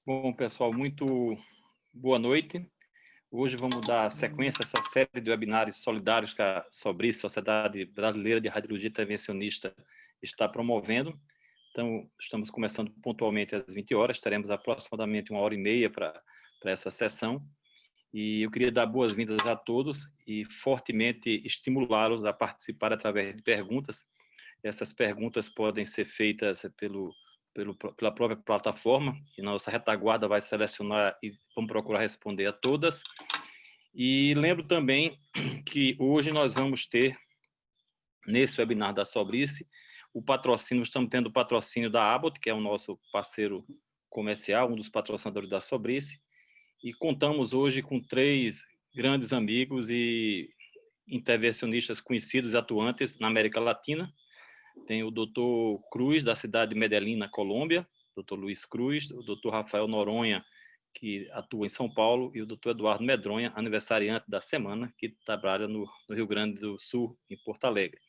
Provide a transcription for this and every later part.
Bom, pessoal, muito boa noite. Hoje vamos dar sequência a essa série de webinários solidários que a Sobrice, Sociedade Brasileira de Radiologia Intervencionista, está promovendo. Então, estamos começando pontualmente às 20 horas, teremos aproximadamente 1h30 para essa sessão. E eu queria dar boas-vindas a todos e fortemente estimulá-los a participar através de perguntas. Essas perguntas podem ser feitas pela própria plataforma, e nossa retaguarda vai selecionar e vamos procurar responder a todas. E lembro também que hoje nós vamos ter, nesse webinar da Sobrice, o patrocínio, estamos tendo o patrocínio da Abbott, que é o nosso parceiro comercial, um dos patrocinadores da Sobrice, e contamos hoje com 3 grandes amigos e intervencionistas conhecidos e atuantes na América Latina. Tem o Dr. Cruz, da cidade de Medellín, na Colômbia, Dr. Luiz Cruz, o Dr. Rafael Noronha, que atua em São Paulo, e o Dr. Eduardo Medronha, aniversariante da semana, que trabalha no Rio Grande do Sul, em Porto Alegre.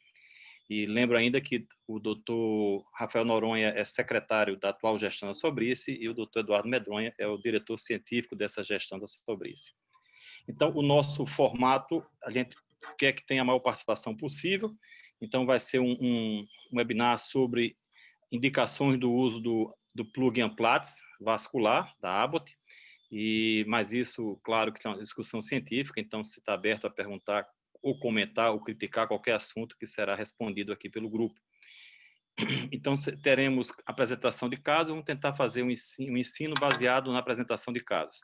E lembro ainda que o Dr. Rafael Noronha é secretário da atual gestão da Sobrice e o Dr. Eduardo Medronha é o diretor científico dessa gestão da Sobrice. Então, o nosso formato, a gente quer que tenha a maior participação possível. Então, vai ser um webinar sobre indicações do uso do plug and platz vascular, da Abbott. Mas isso, claro, que é uma discussão científica, então se está aberto a perguntar ou comentar ou criticar qualquer assunto que será respondido aqui pelo grupo. Então, teremos apresentação de casos, vamos tentar fazer um ensino baseado na apresentação de casos.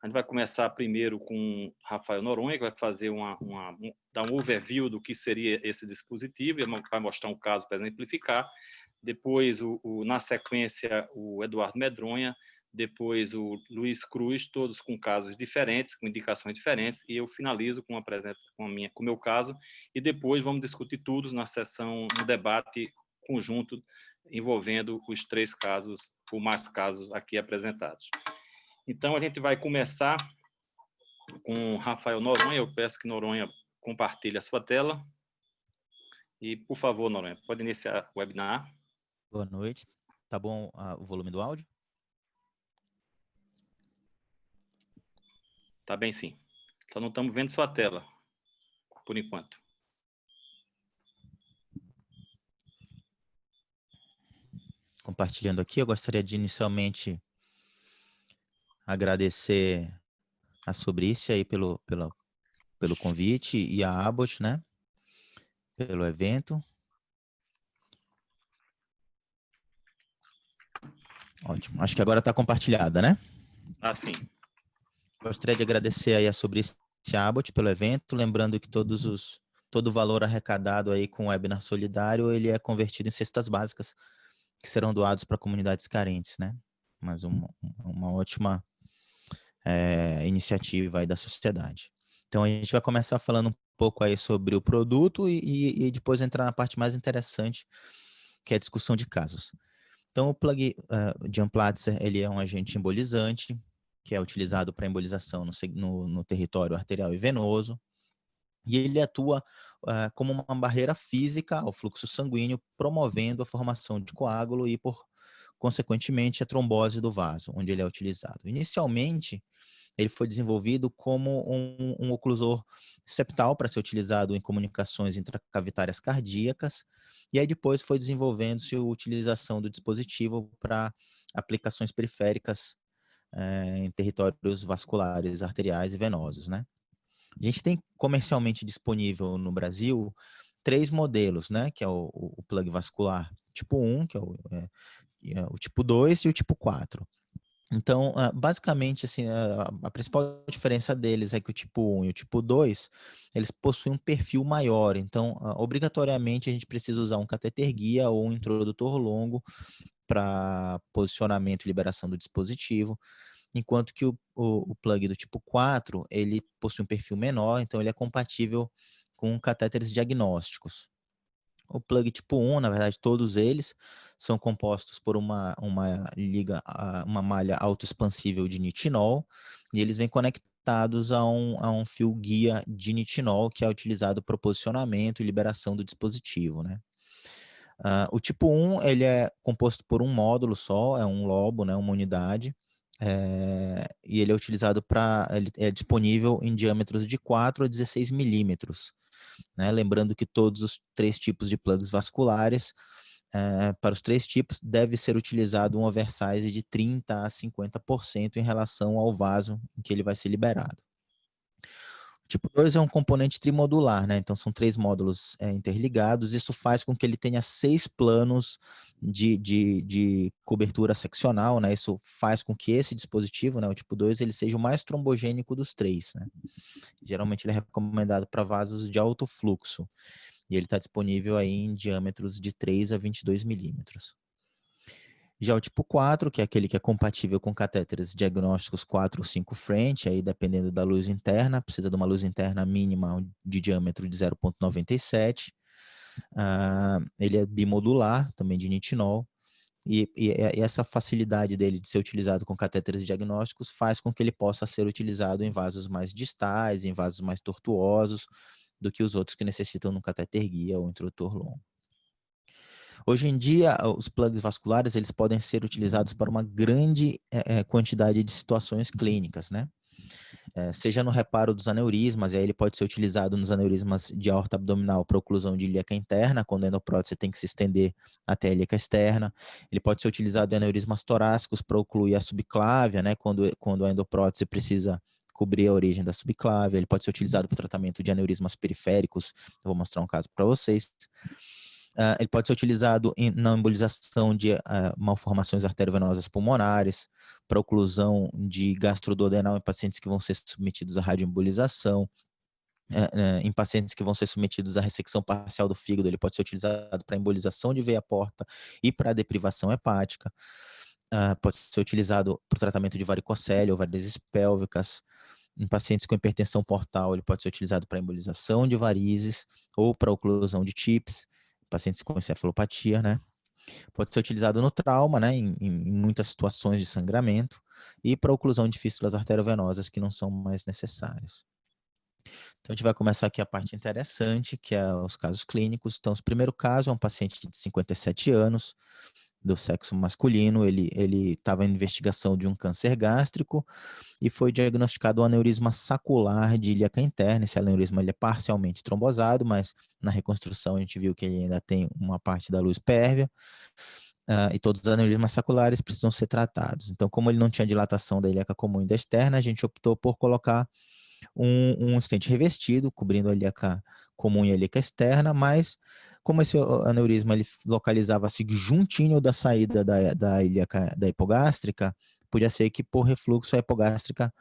A gente vai começar primeiro com Rafael Noronha, que vai fazer dar um overview do que seria esse dispositivo, e vai mostrar um caso para exemplificar. Depois, na sequência, o Eduardo Medronha, depois o Luiz Cruz, todos com casos diferentes, com indicações diferentes, e eu finalizo com o meu caso, e depois vamos discutir tudo na sessão, no debate conjunto, envolvendo os 3 casos, ou mais casos aqui apresentados. Então, a gente vai começar com Rafael Noronha. Eu peço que Noronha compartilhe a sua tela. E, por favor, Noronha, pode iniciar o webinar. Boa noite. Tá bom o volume do áudio? Tá bem, sim. Só não estamos vendo sua tela, por enquanto. Compartilhando aqui, eu gostaria de inicialmente agradecer a Sobrice aí pelo convite e a Abbott, né, pelo evento. Ótimo. Acho que agora está compartilhada, né? Sim. Gostaria de agradecer aí a Sobrice e a Abbott pelo evento, lembrando que todo o valor arrecadado aí com o webinar solidário, ele é convertido em cestas básicas que serão doados para comunidades carentes, né? Mas uma ótima iniciativa aí da sociedade. Então, a gente vai começar falando um pouco aí sobre o produto e depois entrar na parte mais interessante, que é a discussão de casos. Então, o plug de Amplatzer, ele é um agente embolizante, que é utilizado para embolização no território arterial e venoso, e ele atua como uma barreira física ao fluxo sanguíneo, promovendo a formação de coágulo e, consequentemente, a trombose do vaso, onde ele é utilizado. Inicialmente, ele foi desenvolvido como um oclusor septal para ser utilizado em comunicações intracavitárias cardíacas, e aí depois foi desenvolvendo-se a utilização do dispositivo para aplicações periféricas em territórios vasculares, arteriais e venosos, né? A gente tem comercialmente disponível no Brasil 3 modelos, né? Que é o plug vascular tipo 1, que é o tipo 2 e o tipo 4. Então, basicamente, assim, a principal diferença deles é que o tipo 1 e o tipo 2, eles possuem um perfil maior. Então, obrigatoriamente, a gente precisa usar um cateter guia ou um introdutor longo para posicionamento e liberação do dispositivo, enquanto que o plug do tipo 4, ele possui um perfil menor, então ele é compatível com catéteres diagnósticos. O plug tipo 1, na verdade, todos eles são compostos por uma malha autoexpansível de nitinol, e eles vêm conectados a um fio guia de nitinol que é utilizado para o posicionamento e liberação do dispositivo, né? O tipo 1, ele é composto por um módulo só, é um lobo, né, uma unidade, e ele é utilizado ele é disponível em diâmetros de 4 a 16 milímetros, né? Lembrando que todos os 3 tipos de plugs vasculares, para os 3 tipos, deve ser utilizado um oversize de 30 a 50% em relação ao vaso em que ele vai ser liberado. Tipo 2 é um componente trimodular, né? Então são 3 módulos interligados. Isso faz com que ele tenha 6 planos de cobertura seccional, né? Isso faz com que esse dispositivo, né, o tipo 2, ele seja o mais trombogênico dos 3, né? Geralmente ele é recomendado para vasos de alto fluxo. E ele está disponível aí em diâmetros de 3 a 22 milímetros. Já o tipo 4, que é aquele que é compatível com catéteres diagnósticos 4 ou 5 French, aí dependendo da luz interna, precisa de uma luz interna mínima de diâmetro de 0,97. Ele é bimodular, também de nitinol, e essa facilidade dele de ser utilizado com catéteres diagnósticos faz com que ele possa ser utilizado em vasos mais distais, em vasos mais tortuosos, do que os outros que necessitam de um catéter guia ou introdutor longo. Hoje em dia, os plugs vasculares eles podem ser utilizados para uma grande quantidade de situações clínicas, né? Seja no reparo dos aneurismas, e aí ele pode ser utilizado nos aneurismas de aorta abdominal para oclusão de ilíaca interna, quando a endoprótese tem que se estender até a ilíaca externa. Ele pode ser utilizado em aneurismas torácicos para ocluir a subclávia, né? Quando a endoprótese precisa cobrir a origem da subclávia. Ele pode ser utilizado para o tratamento de aneurismas periféricos. Eu vou mostrar um caso para vocês. Ele pode ser utilizado na embolização de malformações arteriovenosas pulmonares, para oclusão de gastroduodenal em pacientes que vão ser submetidos à radioembolização, em pacientes que vão ser submetidos à ressecção parcial do fígado. Ele pode ser utilizado para embolização de veia porta e para deprivação hepática. Pode ser utilizado para o tratamento de varicocele ou varizes pélvicas. Em pacientes com hipertensão portal, ele pode ser utilizado para embolização de varizes ou para oclusão de TIPS, pacientes com encefalopatia, né? Pode ser utilizado no trauma, né? Em muitas situações de sangramento, e para oclusão de fístulas arteriovenosas que não são mais necessárias. Então, a gente vai começar aqui a parte interessante, que é os casos clínicos. Então, o primeiro caso é um paciente de 57 anos, do sexo masculino. Ele estava em investigação de um câncer gástrico e foi diagnosticado um aneurisma sacular de ilíaca interna. Esse aneurisma ele é parcialmente trombosado, mas na reconstrução a gente viu que ele ainda tem uma parte da luz pérvia. E todos os aneurismas saculares precisam ser tratados. Então, como ele não tinha dilatação da ilíaca comum e da externa, a gente optou por colocar um stent revestido, cobrindo a ilíaca comum e a ilíaca externa, mas como esse aneurisma ele localizava-se juntinho da saída da ilíaca da hipogástrica, podia ser que por refluxo a hipogástrica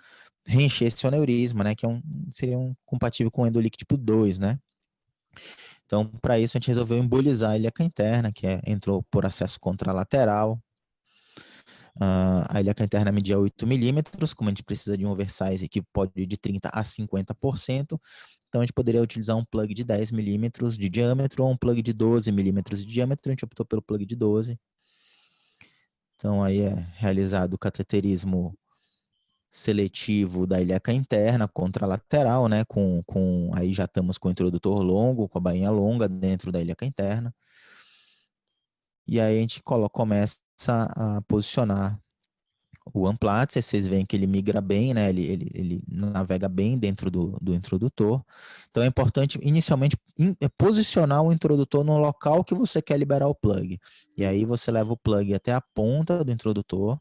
reenchesse o aneurisma, né, que seria compatível com o endolique tipo 2, né? Então, para isso a gente resolveu embolizar a ilíaca interna, que entrou por acesso contralateral. A ilíaca interna media 8 milímetros, como a gente precisa de um oversize que pode ir de 30 a 50%, então a gente poderia utilizar um plug de 10 milímetros de diâmetro ou um plug de 12 milímetros de diâmetro. A gente optou pelo plug de 12. Então aí é realizado o cateterismo seletivo da ilíaca interna contralateral, né? Aí já estamos com o introdutor longo, com a bainha longa dentro da ilíaca interna. E aí a gente começa a posicionar o Amplatzer. Vocês veem que ele migra bem, né? Ele navega bem dentro do introdutor. Então é importante inicialmente posicionar o introdutor no local que você quer liberar o plug. E aí você leva o plug até a ponta do introdutor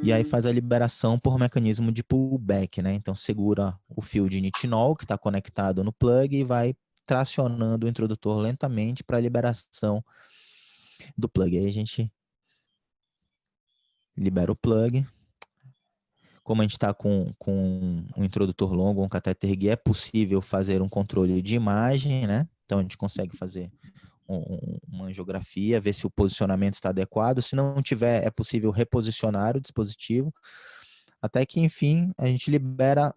e aí faz a liberação por mecanismo de pullback, né? Então segura o fio de nitinol que está conectado no plug e vai tracionando o introdutor lentamente para a liberação do plug. Aí a gente libera o plug. Como a gente está com um introdutor longo, um catéter guia, é possível fazer um controle de imagem, né? Então a gente consegue fazer uma angiografia, ver se o posicionamento está adequado. Se não tiver, é possível reposicionar o dispositivo, até que, enfim, a gente libera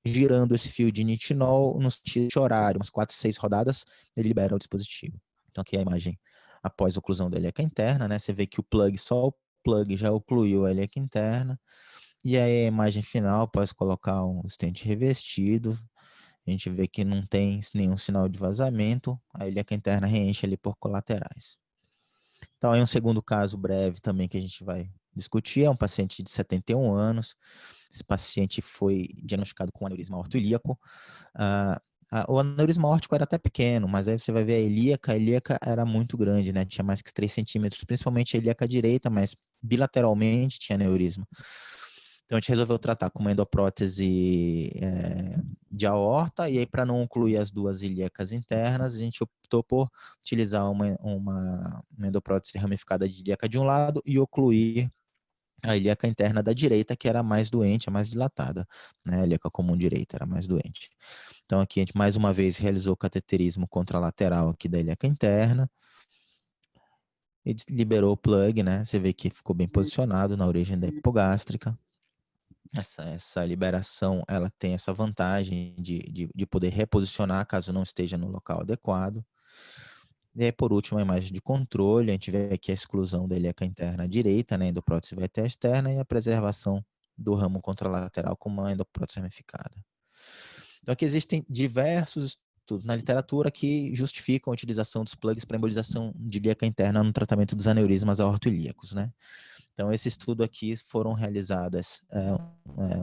girando esse fio de nitinol no sentido horário, umas 4, 6 rodadas, ele libera o dispositivo. Então aqui é a imagem após a oclusão da ilíaca interna, né? Você vê que só o plug já ocluiu a ilíaca interna. E aí a imagem final, após colocar um stent revestido, a gente vê que não tem nenhum sinal de vazamento, a ilíaca interna reenche ali por colaterais. Então, aí um segundo caso breve também que a gente vai discutir é um paciente de 71 anos. Esse paciente foi diagnosticado com aneurisma aortoilíaco. O aneurisma aórtico era até pequeno, mas aí você vai ver a ilíaca era muito grande, né? Tinha mais que 3 centímetros, principalmente a ilíaca direita, mas bilateralmente tinha aneurisma. Então a gente resolveu tratar com uma endoprótese de aorta, e aí para não incluir as duas ilíacas internas, a gente optou por utilizar uma endoprótese ramificada de ilíaca de um lado e ocluir a ilíaca interna da direita, que era a mais doente, a mais dilatada, né? A ilíaca comum direita era mais doente. Então aqui a gente mais uma vez realizou o cateterismo contralateral aqui da ilíaca interna, e liberou o plug, né? Você vê que ficou bem posicionado na origem da hipogástrica. Essa liberação, ela tem essa vantagem de poder reposicionar caso não esteja no local adequado. E aí, por último, a imagem de controle, a gente vê aqui a exclusão da ilíaca interna direita, né, endoprótese VT externa, e a preservação do ramo contralateral com uma endoprótese ramificada. Então, aqui existem diversos estudos na literatura que justificam a utilização dos plugs para embolização de ilíaca interna no tratamento dos aneurismas aortoilíacos, né? Então, esse estudo aqui foram realizadas,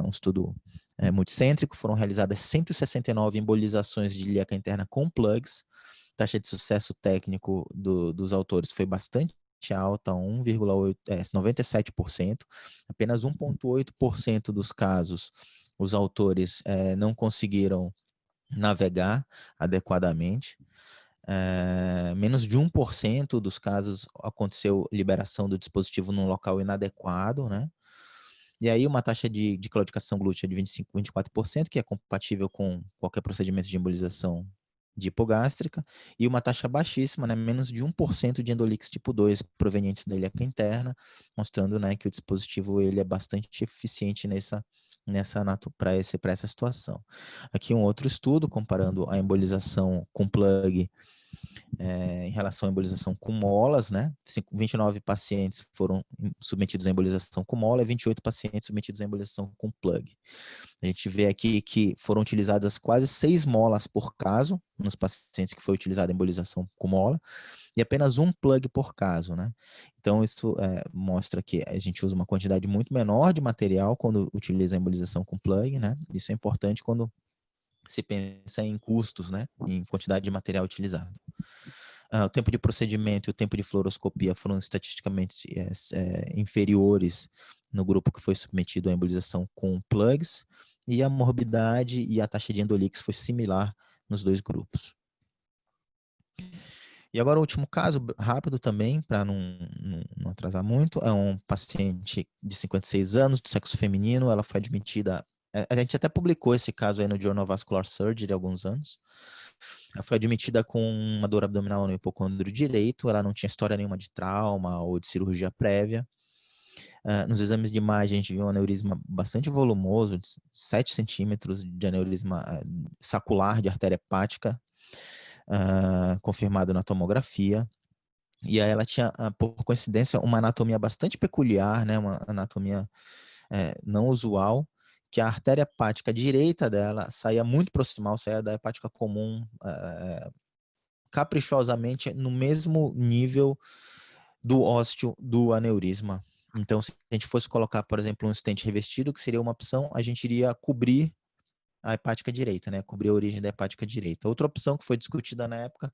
um estudo multicêntrico, foram realizadas 169 embolizações de ilíaca interna com plugs. A taxa de sucesso técnico dos autores foi bastante alta, 97%. Apenas 1,8% dos casos os autores não conseguiram navegar adequadamente. Menos de 1% dos casos aconteceu liberação do dispositivo num local inadequado, né? E aí uma taxa de claudicação glútea de 25-24%, que é compatível com qualquer procedimento de embolização de hipogástrica, e uma taxa baixíssima, né, menos de 1% de endolix tipo 2 provenientes da ilíaca interna, mostrando, né, que o dispositivo ele é bastante eficiente para essa situação. Aqui um outro estudo comparando a embolização com plug em relação à embolização com molas, né? 29 pacientes foram submetidos à embolização com mola e 28 pacientes submetidos à embolização com plug. A gente vê aqui que foram utilizadas quase 6 molas por caso nos pacientes que foi utilizada a embolização com mola e apenas um plug por caso, né? Então isso mostra que a gente usa uma quantidade muito menor de material quando utiliza a embolização com plug, né? Isso é importante quando se pensa em custos, né? Em quantidade de material utilizado. O tempo de procedimento e o tempo de fluoroscopia foram estatisticamente inferiores no grupo que foi submetido à embolização com plugs, e a morbidade e a taxa de endolix foi similar nos dois grupos. E agora o último caso, rápido também, para não atrasar muito, é um paciente de 56 anos, do sexo feminino. Ela foi admitida, a gente até publicou esse caso aí no Journal of Vascular Surgery há alguns anos. Ela foi admitida com uma dor abdominal no hipocôndrio direito, ela não tinha história nenhuma de trauma ou de cirurgia prévia. Nos exames de imagem, a gente viu um aneurisma bastante volumoso, 7 centímetros de aneurisma sacular de artéria hepática, confirmado na tomografia. E aí ela tinha, por coincidência, uma anatomia bastante peculiar, né? Uma anatomia não usual, que a artéria hepática direita dela saía muito proximal, saía da hepática comum, caprichosamente no mesmo nível do ósteo do aneurisma. Então, se a gente fosse colocar, por exemplo, um stent revestido, que seria uma opção, a gente iria cobrir a hepática direita, né? Cobrir a origem da hepática direita. Outra opção que foi discutida na época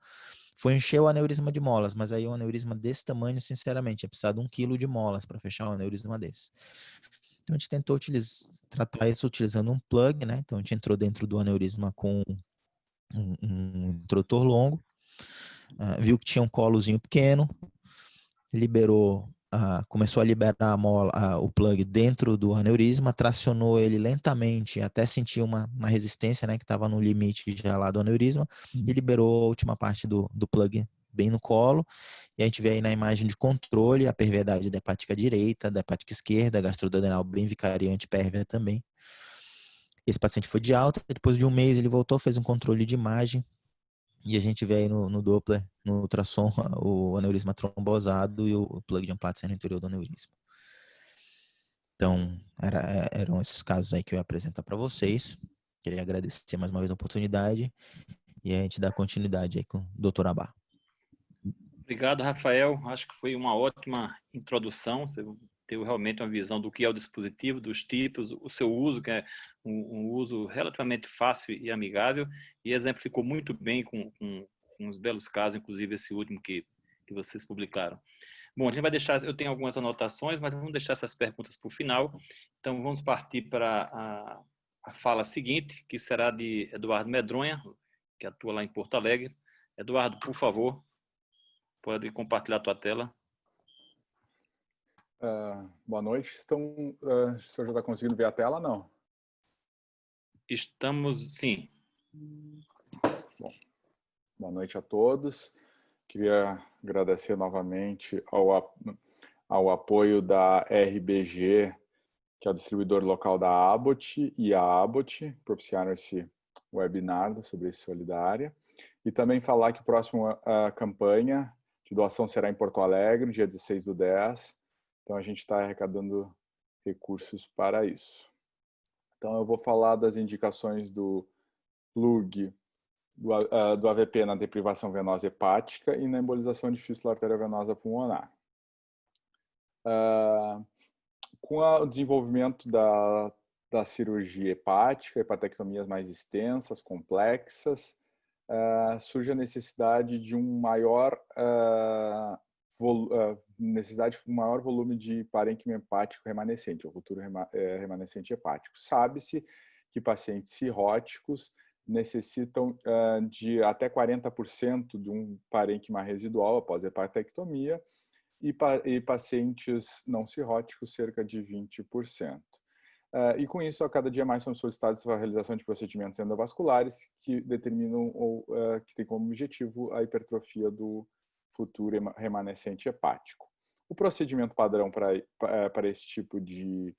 foi encher o aneurisma de molas, mas aí um aneurisma desse tamanho, sinceramente, é precisado 1 quilo de molas para fechar um aneurisma desse. Então a gente tentou tratar isso utilizando um plug, né? Então a gente entrou dentro do aneurisma com um introdutor longo, viu que tinha um colozinho pequeno, começou a liberar o plug dentro do aneurisma, tracionou ele lentamente até sentir uma resistência, né, que estava no limite já lá do aneurisma, e liberou a última parte do plug bem no colo. E a gente vê aí na imagem de controle a perviedade da hepática direita, da hepática esquerda, gastroduodenal bem vicariante pérvia também. Esse paciente foi de alta, depois de um mês ele voltou, fez um controle de imagem, e a gente vê aí no Doppler, no ultrassom, o aneurisma trombosado e o plug de Amplatzer no interior do aneurisma. Então, eram esses casos aí que eu ia apresentar para vocês. Queria agradecer mais uma vez a oportunidade e a gente dá continuidade aí com o Dr. Abá. Obrigado, Rafael. Acho que foi uma ótima introdução. Você deu realmente uma visão do que é o dispositivo, dos tipos, o seu uso, que é um uso relativamente fácil e amigável, e exemplificou muito bem com uns belos casos, inclusive esse último que vocês publicaram. Bom, a gente vai deixar, eu tenho algumas anotações, mas vamos deixar essas perguntas para o final. Então, vamos partir para a fala seguinte, que será de Eduardo Medronha, que atua lá em Porto Alegre. Eduardo, por favor, pode compartilhar a tua tela. Boa noite. O senhor já está conseguindo ver a tela, não? Estamos, sim. Bom, boa noite a todos. Queria agradecer novamente ao apoio da RBG, que é o distribuidor local da Abbott, e a Abbott propiciaram esse webinar sobre Solidária. E também falar que a próxima campanha de doação será em Porto Alegre, dia 16/10. Então, a gente está arrecadando recursos para isso. Então, eu vou falar das indicações do plug do AVP na deprivação venosa hepática e na embolização de fístula arteriovenosa pulmonar. Com o desenvolvimento da cirurgia hepática, hepatectomias mais extensas, complexas, surge a necessidade de um maior volume de parênquima hepático remanescente, ou futuro remanescente hepático. Sabe-se que pacientes cirróticos necessitam de até 40% de um parênquima residual após hepatectomia e pacientes não cirróticos cerca de 20%. E com isso, a cada dia mais são solicitados a realização de procedimentos endovasculares que determinam ou que tem como objetivo a hipertrofia do futuro remanescente hepático. O procedimento padrão para esse tipo de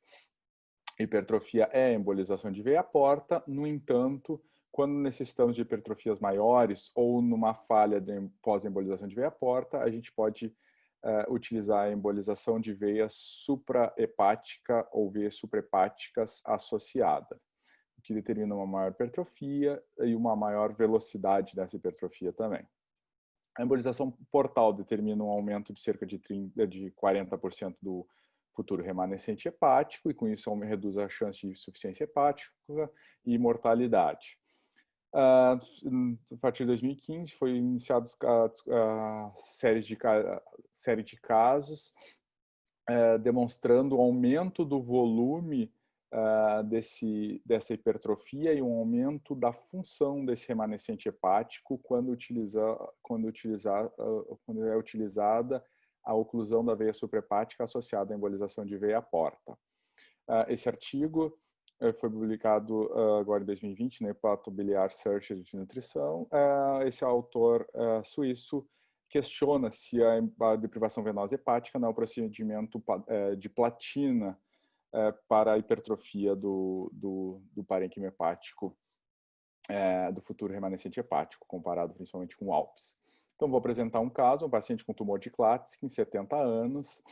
hipertrofia é a embolização de veia porta. No entanto, quando necessitamos de hipertrofias maiores ou numa falha de pós-embolização de veia porta, a gente pode utilizar a embolização de veia suprahepática ou veias suprahepáticas associada, o que determina uma maior hipertrofia e uma maior velocidade dessa hipertrofia também. A embolização portal determina um aumento de cerca de 40% do futuro remanescente hepático e com isso reduz a chance de insuficiência hepática e mortalidade. A partir de 2015 foi iniciada a série de casos demonstrando o aumento do volume dessa hipertrofia e um aumento da função desse remanescente hepático quando é utilizada a oclusão da veia suprahepática associada à embolização de veia porta. Esse artigo foi publicado agora em 2020 na Hepatobiliar Surgery de Nutrição. Esse autor suíço questiona se a deprivação venosa hepática não é um procedimento de platina para a hipertrofia do parênquima hepático do futuro remanescente hepático, comparado principalmente com o ALPS. Então, vou apresentar um caso, um paciente com tumor de Klatskin, 70 anos,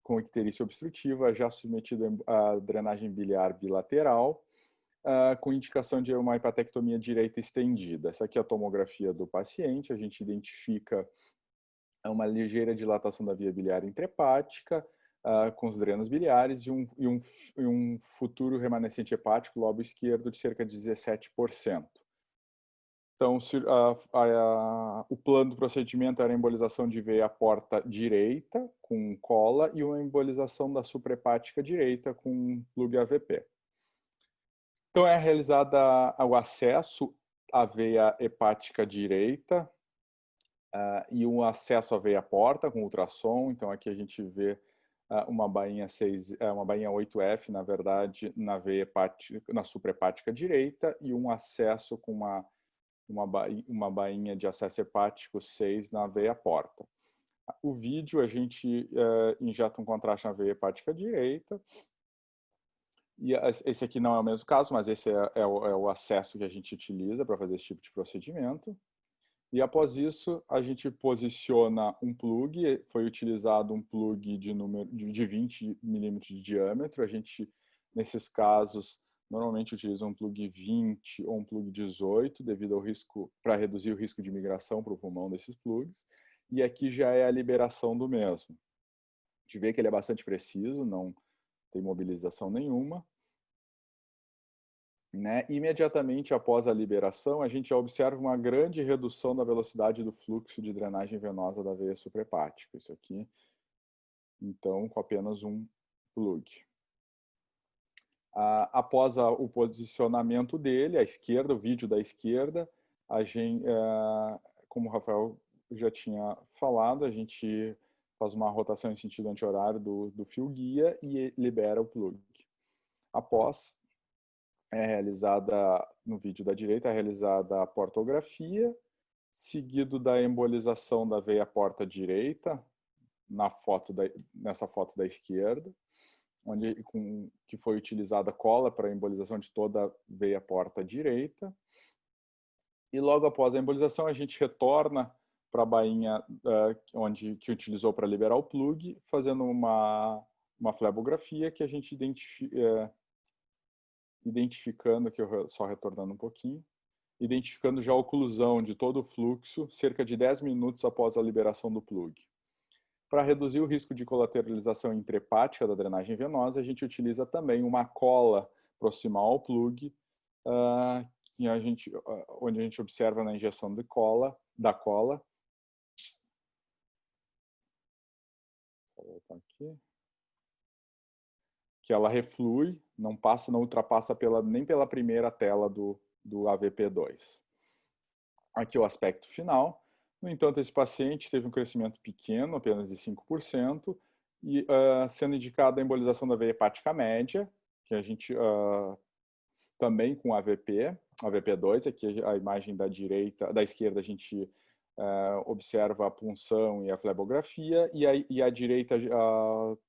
com icterícia obstrutiva, já submetido a drenagem biliar bilateral, com indicação de uma hepatectomia direita estendida. Essa aqui é a tomografia do paciente, a gente identifica uma ligeira dilatação da via biliar intrahepática, com os drenos biliares e um futuro remanescente hepático lobo esquerdo de cerca de 17%. Então, o plano do procedimento era a embolização de veia porta direita com cola e uma embolização da suprahepática direita com plug AVP. Então, é realizada o acesso à veia hepática direita e um acesso à veia porta com ultrassom. Então, aqui a gente vê uma bainha 8F, na verdade, na veia hepática, na suprahepática direita e um acesso com uma bainha de acesso hepático 6 na veia porta. O vídeo, a gente injeta um contraste na veia hepática direita. E esse aqui não é o mesmo caso, mas esse é o acesso que a gente utiliza para fazer esse tipo de procedimento. E após isso, a gente posiciona um plug. Foi utilizado um plug de 20 milímetros de diâmetro. A gente, nesses casos, normalmente utiliza um plug 20 ou um plug 18, devido ao risco, para reduzir o risco de migração para o pulmão desses plugs. e aqui já é a liberação do mesmo. A gente vê que ele é bastante preciso, não tem mobilização nenhuma. Né? Imediatamente após a liberação, a gente já observa uma grande redução da velocidade do fluxo de drenagem venosa da veia suprahepática. Isso aqui, então, com apenas um plug. Após o posicionamento dele, à esquerda, o vídeo da esquerda, a gente, como o Rafael já tinha falado, a gente faz uma rotação em sentido anti-horário do fio guia e libera o plug. Após, no vídeo da direita, é realizada a portografia, seguido da embolização da veia porta direita, nessa foto da esquerda, que foi utilizada cola para a embolização de toda a veia porta direita. E logo após a embolização, a gente retorna para a bainha que utilizou para liberar o plug, fazendo uma flebografia que a gente identificando, aqui só retornando um pouquinho, identificando já a oclusão de todo o fluxo cerca de 10 minutos após a liberação do plug. Para reduzir o risco de colateralização intrahepática da drenagem venosa, a gente utiliza também uma cola proximal ao plug, onde a gente observa na injeção da cola. Vou voltar aqui. Que ela reflui, não ultrapassa nem pela primeira tela do AVP2. Aqui o aspecto final. No entanto, esse paciente teve um crescimento pequeno, apenas de 5%, e sendo indicada a embolização da veia hepática média, que a gente também com AVP2, aqui a imagem da esquerda a gente observa a punção e a flebografia, e à direita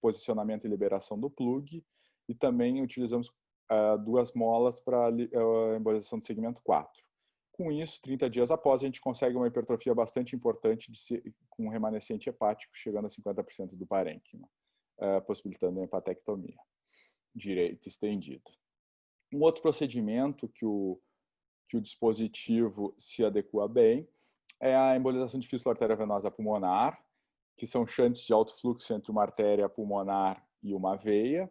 posicionamento e liberação do plug, e também utilizamos 2 molas para a embolização do segmento 4. Com isso, 30 dias após, a gente consegue uma hipertrofia bastante importante com remanescente hepático, chegando a 50% do parênquima, possibilitando a hepatectomia direito estendido. Um outro procedimento que o dispositivo se adequa bem é a embolização de fístula arteriovenosa pulmonar, que são shunts de alto fluxo entre uma artéria pulmonar e uma veia,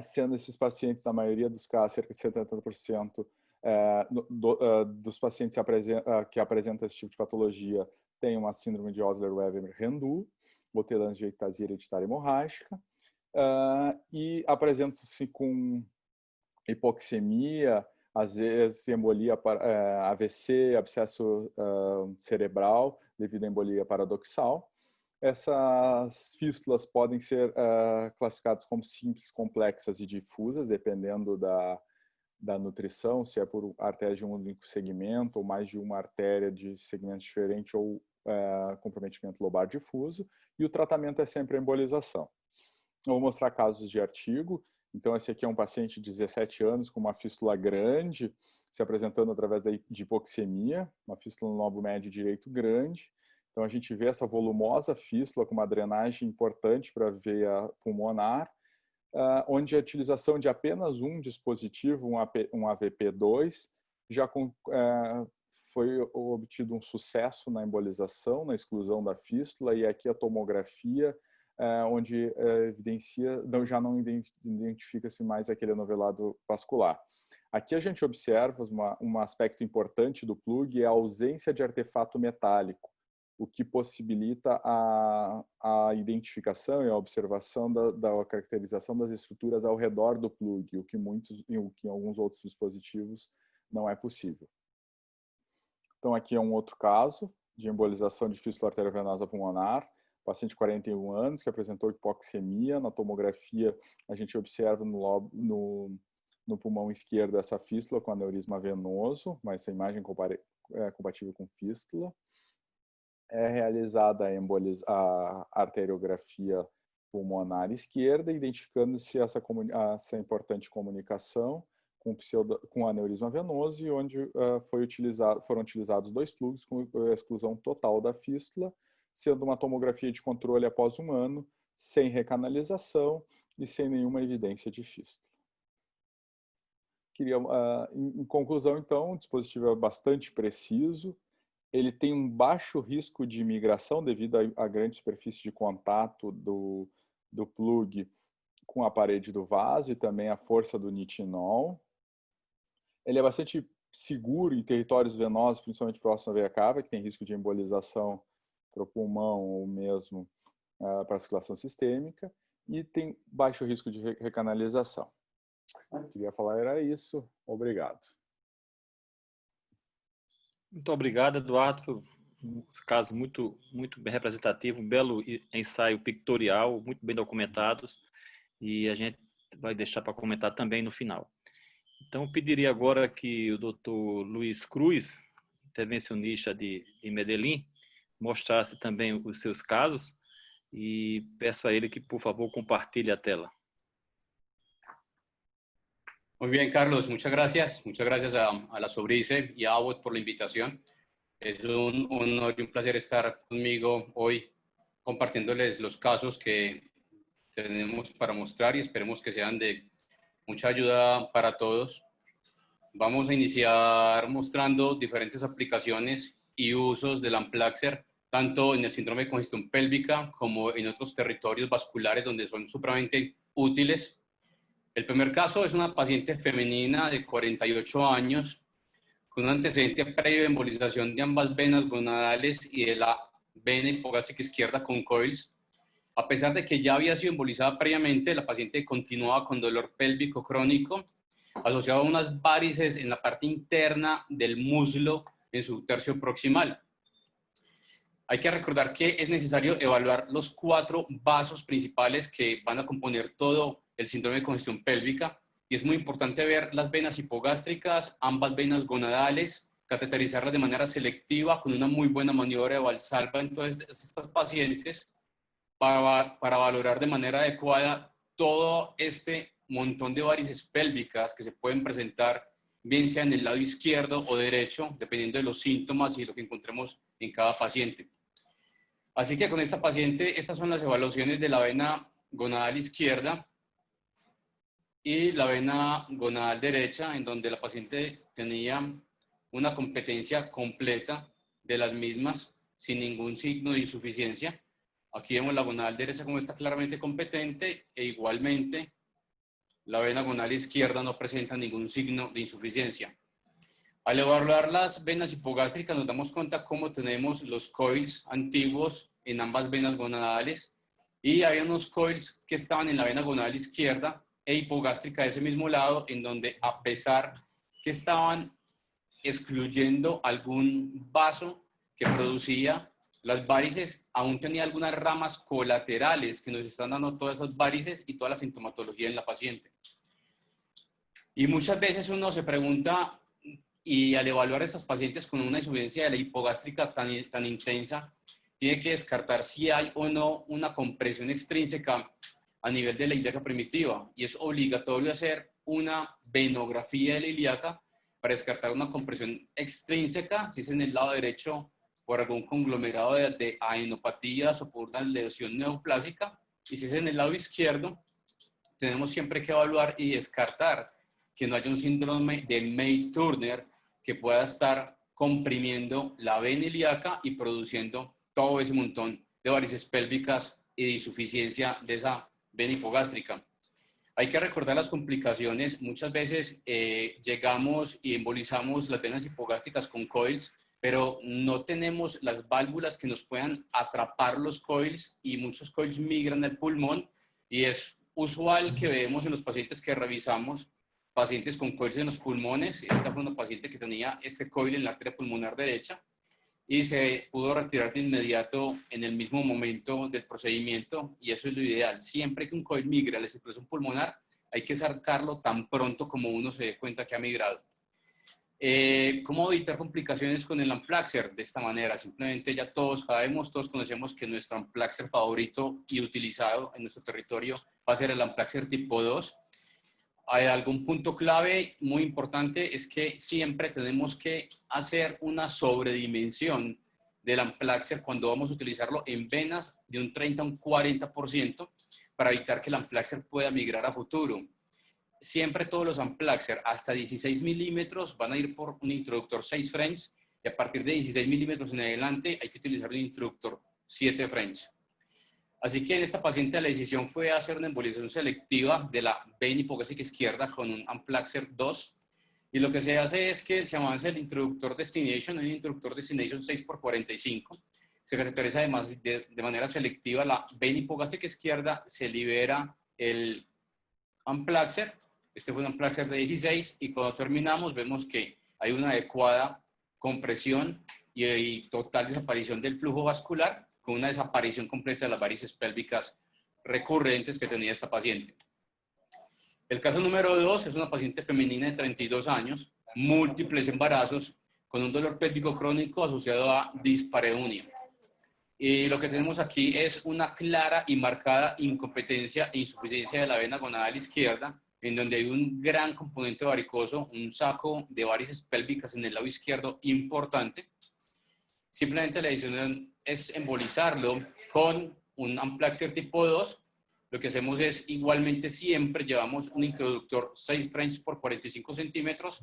sendo esses pacientes, na maioria dos casos, cerca de 70% dos pacientes que apresentam esse tipo de patologia têm uma síndrome de Osler-Weber-Rendu, ou telangiectasia hereditária hemorrágica, e apresentam-se com hipoxemia, às vezes embolia para AVC, abscesso cerebral devido à embolia paradoxal. Essas fístulas podem ser classificadas como simples, complexas e difusas, dependendo da nutrição, se é por artéria de um único segmento ou mais de uma artéria de segmentos diferentes ou comprometimento lobar difuso. E o tratamento é sempre a embolização. Eu vou mostrar casos de artigo. Então, esse aqui é um paciente de 17 anos com uma fístula grande, se apresentando através de hipoxemia, uma fístula no lobo médio direito grande. Então, a gente vê essa volumosa fístula com uma drenagem importante para a veia pulmonar, onde a utilização de apenas um dispositivo, um AVP2, já foi obtido um sucesso na embolização, na exclusão da fístula, e aqui a tomografia, onde já não identifica-se mais aquele anovelado vascular. Aqui a gente observa um aspecto importante do plug, é a ausência de artefato metálico, o que possibilita a identificação e a observação da caracterização das estruturas ao redor do plug, o que em alguns outros dispositivos não é possível. Então aqui é um outro caso de embolização de fístula arteriovenosa pulmonar, paciente de 41 anos que apresentou hipoxemia. Na tomografia a gente observa no pulmão esquerdo essa fístula com aneurisma venoso, mas essa imagem é compatível com fístula. É realizada a arteriografia pulmonar esquerda, identificando-se essa importante comunicação com aneurisma venoso, e onde foram utilizados 2 plugs com a exclusão total da fístula, sendo uma tomografia de controle após 1 ano, sem recanalização e sem nenhuma evidência de fístula. Em conclusão, então, o dispositivo é bastante preciso, ele tem baixo risco de migração devido à grande superfície de contato do plug com a parede do vaso e também a força do nitinol. Ele é bastante seguro em territórios venosos, principalmente próximo à veia cava, que tem risco de embolização para o pulmão ou mesmo para a circulação sistêmica, e tem baixo risco de recanalização. O que eu queria falar era isso. Obrigado. Muito obrigado, Eduardo. Um caso muito bem representativo, um belo ensaio pictorial, muito bem documentados, e a gente vai deixar para comentar também no final. Então, eu pediria agora que o Dr. Luiz Cruz, intervencionista de Medellín, mostrasse também os seus casos e peço a ele que, por favor, compartilhe a tela. Muy bien, Carlos, muchas gracias. Muchas gracias a la Sobrice y a Abbott por la invitación. Es un honor y un placer estar conmigo hoy compartiéndoles los casos que tenemos para mostrar y esperemos que sean de mucha ayuda para todos. Vamos a iniciar mostrando diferentes aplicaciones y usos del Amplaxer, tanto en el síndrome de congestión pélvica como en otros territorios vasculares donde son supremamente útiles. El primer caso es una paciente femenina de 48 años con un antecedente previo de embolización de ambas venas gonadales y de la vena hipogástrica izquierda con coils. A pesar de que ya había sido embolizada previamente, la paciente continuaba con dolor pélvico crónico asociado a unas varices en la parte interna del muslo en su tercio proximal. Hay que recordar que es necesario evaluar los 4 vasos principales que van a componer todo el síndrome de congestión pélvica, y es muy importante ver las venas hipogástricas, ambas venas gonadales, cateterizarlas de manera selectiva con una muy buena maniobra de Valsalva en todas estas pacientes para valorar de manera adecuada todo este montón de varices pélvicas que se pueden presentar bien sea en el lado izquierdo o derecho, dependiendo de los síntomas y lo que encontremos en cada paciente. Así que con esta paciente, estas son las evaluaciones de la vena gonadal izquierda y la vena gonadal derecha, en donde la paciente tenía una competencia completa de las mismas sin ningún signo de insuficiencia. Aquí vemos la gonadal derecha como está claramente competente e igualmente la vena gonadal izquierda no presenta ningún signo de insuficiencia. Al evaluar las venas hipogástricas nos damos cuenta cómo tenemos los coils antiguos en ambas venas gonadales y había unos coils que estaban en la vena gonadal izquierda e hipogástrica de ese mismo lado, en donde a pesar que estaban excluyendo algún vaso que producía las varices, aún tenía algunas ramas colaterales que nos están dando todas esas varices y toda la sintomatología en la paciente. Y muchas veces uno se pregunta, y al evaluar a estas pacientes con una insuficiencia de la hipogástrica tan intensa, tiene que descartar si hay o no una compresión extrínseca a nivel de la ilíaca primitiva, y es obligatorio hacer una venografía de la ilíaca para descartar una compresión extrínseca, si es en el lado derecho por algún conglomerado de adenopatías o por una lesión neoplásica, y si es en el lado izquierdo, tenemos siempre que evaluar y descartar que no haya un síndrome de May-Turner que pueda estar comprimiendo la vena ilíaca y produciendo todo ese montón de varices pélvicas y de insuficiencia de esa vena hipogástrica. Hay que recordar las complicaciones. Muchas veces llegamos y embolizamos las venas hipogástricas con coils, pero no tenemos las válvulas que nos puedan atrapar los coils y muchos coils migran al pulmón, y es usual que vemos en los pacientes que revisamos pacientes con coils en los pulmones. Esta fue una paciente que tenía este coil en la arteria pulmonar derecha y se pudo retirar de inmediato en el mismo momento del procedimiento, y eso es lo ideal. Siempre que un coil migra a la circulación pulmonar, hay que sacarlo tan pronto como uno se dé cuenta que ha migrado. ¿Cómo evitar complicaciones con el Amplaxer? De esta manera, simplemente ya todos sabemos, todos conocemos que nuestro Amplaxer favorito y utilizado en nuestro territorio va a ser el Amplaxer tipo 2. Hay algún punto clave muy importante, es que siempre tenemos que hacer una sobredimensión del Amplaxer cuando vamos a utilizarlo en venas de un 30 a un 40% para evitar que el Amplaxer pueda migrar a futuro. Siempre todos los Amplaxer hasta 16 milímetros van a ir por un introductor 6 French y a partir de 16 milímetros en adelante hay que utilizar un introductor 7 French. Así que en esta paciente la decisión fue hacer una embolización selectiva de la vena hipogástrica izquierda con un Amplaxer 2. Y lo que se hace es que se avanza el introductor destination, un introductor destination 6x45. Se cateteriza además de manera selectiva la vena hipogástrica izquierda, se libera el Amplaxer. Este fue un Amplaxer de 16 y cuando terminamos vemos que hay una adecuada compresión y total desaparición del flujo vascular, con una desaparición completa de las varices pélvicas recurrentes que tenía esta paciente. El caso número 2 es una paciente femenina de 32 años, múltiples embarazos, con un dolor pélvico crónico asociado a dispareunia. Y lo que tenemos aquí es una clara y marcada incompetencia e insuficiencia de la vena gonadal izquierda, en donde hay un gran componente varicoso, un saco de varices pélvicas en el lado izquierdo importante. Simplemente la decisión es embolizarlo con un Amplaxer tipo 2. Lo que hacemos es, igualmente siempre llevamos un introductor 6 French por 45 centímetros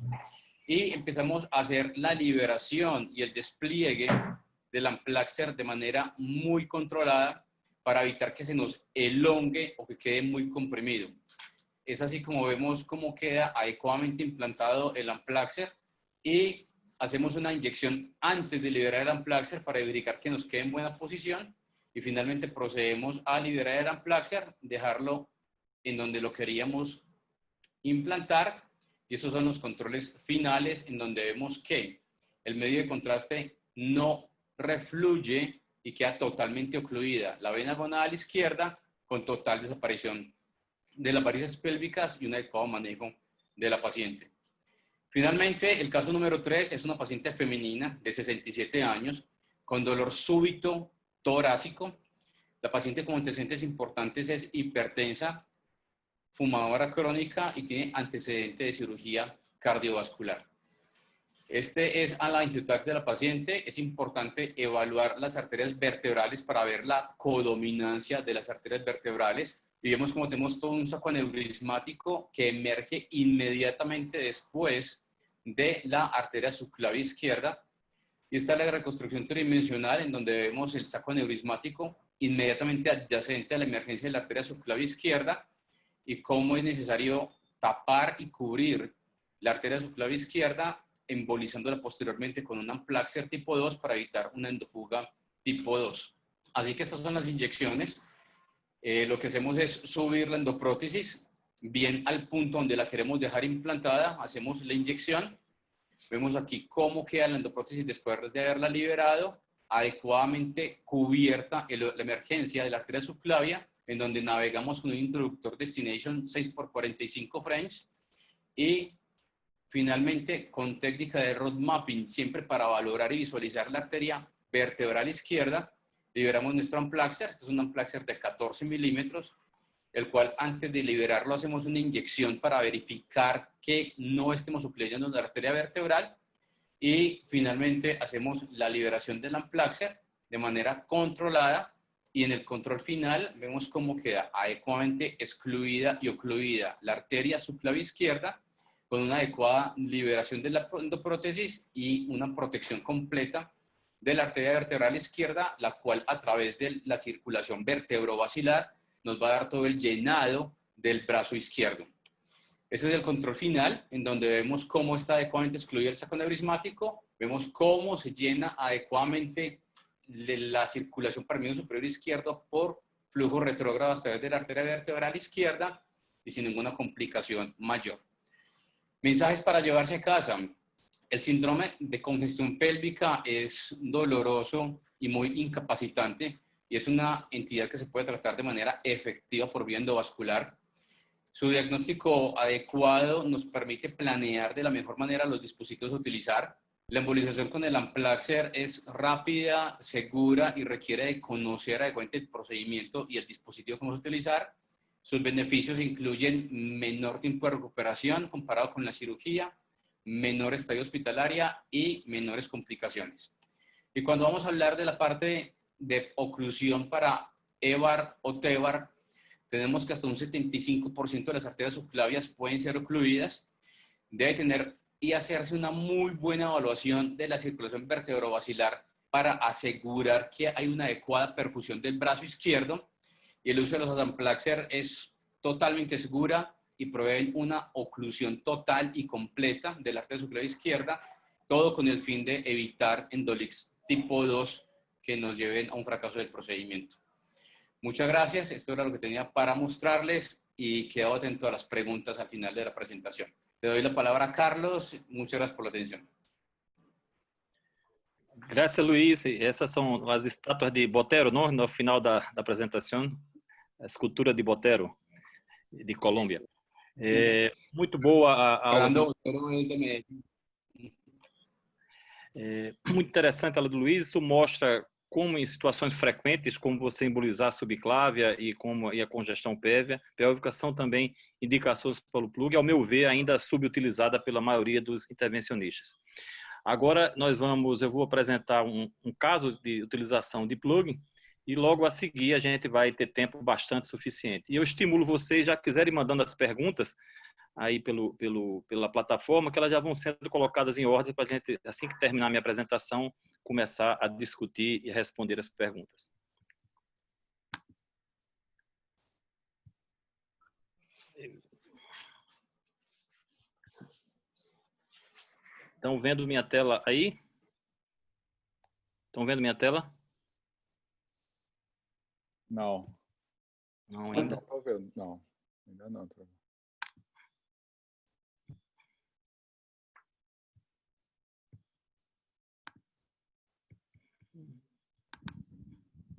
y empezamos a hacer la liberación y el despliegue del Amplaxer de manera muy controlada para evitar que se nos elongue o que quede muy comprimido. Es así como vemos cómo queda adecuadamente implantado el Amplaxer y hacemos una inyección antes de liberar el Amplaxer para verificar que nos quede en buena posición y finalmente procedemos a liberar el Amplaxer, dejarlo en donde lo queríamos implantar y esos son los controles finales en donde vemos que el medio de contraste no refluye y queda totalmente ocluida la vena gonadal izquierda con total desaparición de las varices pélvicas y un adecuado manejo de la paciente. Finalmente, el caso número 3 es una paciente femenina de 67 años con dolor súbito torácico. La paciente con antecedentes importantes es hipertensa, fumadora crónica y tiene antecedente de cirugía cardiovascular. Este es la angiotac de la paciente. Es importante evaluar las arterias vertebrales para ver la codominancia de las arterias vertebrales. Y vemos como tenemos todo un saco aneurismático que emerge inmediatamente después de la arteria subclavia izquierda. Y esta es la reconstrucción tridimensional en donde vemos el saco aneurismático inmediatamente adyacente a la emergencia de la arteria subclavia izquierda y cómo es necesario tapar y cubrir la arteria subclavia izquierda embolizándola posteriormente con un Amplaxer tipo 2 para evitar una endofuga tipo 2. Así que estas son las inyecciones. Lo que hacemos es subir la endoprótesis bien al punto donde la queremos dejar implantada, hacemos la inyección, vemos aquí cómo queda la endoprótesis después de haberla liberado, adecuadamente cubierta la emergencia de la arteria subclavia, en donde navegamos con un introductor destination 6x45 French y finalmente con técnica de road mapping, siempre para valorar y visualizar la arteria vertebral izquierda, liberamos nuestro Amplaxer. Este es un Amplaxer de 14 milímetros, el cual antes de liberarlo hacemos una inyección para verificar que no estemos ocluyendo la arteria vertebral y finalmente hacemos la liberación del Amplaxer de manera controlada y en el control final vemos cómo queda adecuadamente excluida y ocluida la arteria subclavia izquierda con una adecuada liberación de la endoprótesis y una protección completa de la arteria vertebral izquierda, la cual a través de la circulación vertebrovascular nos va a dar todo el llenado del brazo izquierdo. Ese es el control final, en donde vemos cómo está adecuadamente excluido el saco aneurismático, vemos cómo se llena adecuadamente la circulación para el miembro superior izquierdo por flujo retrógrado a través de la arteria vertebral izquierda y sin ninguna complicación mayor. Mensajes para llevarse a casa. El síndrome de congestión pélvica es doloroso y muy incapacitante y es una entidad que se puede tratar de manera efectiva por vía endovascular. Su diagnóstico adecuado nos permite planear de la mejor manera los dispositivos a utilizar. La embolización con el Amplaxer es rápida, segura y requiere de conocer adecuadamente el procedimiento y el dispositivo que vamos a utilizar. Sus beneficios incluyen menor tiempo de recuperación comparado con la cirugía, menor estadio hospitalaria y menores complicaciones. Y cuando vamos a hablar de la parte de oclusión para EVAR o TEVAR, tenemos que hasta un 75% de las arterias subclavias pueden ser ocluidas. Debe tener y hacerse una muy buena evaluación de la circulación vertebrovascular para asegurar que hay una adecuada perfusión del brazo izquierdo. Y el uso de los Adamplaxer es totalmente segura y proveen una oclusión total y completa de la arteria subclaviana izquierda, todo con el fin de evitar endolics tipo 2 que nos lleven a un fracaso del procedimiento. Muchas gracias, esto era lo que tenía para mostrarles y quedo atento a las preguntas al final de la presentación. Le doy la palabra a Carlos, muchas gracias por la atención. Graças, Luiz. Essas são as estátuas de Botero, não? No final da apresentação, a escultura de Botero, de Colômbia. Muito boa a aula. Fernando Botero es de Medellín. Muito interessante a aula do Luiz. Isso mostra como em situações frequentes, como você embolizar a subclávia e a congestão pélvica são também indicações para o plug, ao meu ver, ainda subutilizada pela maioria dos intervencionistas. Agora eu vou apresentar um caso de utilização de plug e logo a seguir a gente vai ter tempo bastante suficiente. E eu estimulo vocês, já quiserem mandando as perguntas aí pela plataforma, que elas já vão sendo colocadas em ordem para a gente, assim que terminar a minha apresentação, começar a discutir e responder as perguntas. Estão vendo minha tela aí? Estão vendo minha tela? Não. Não ainda? Não estou vendo, não. Ainda não.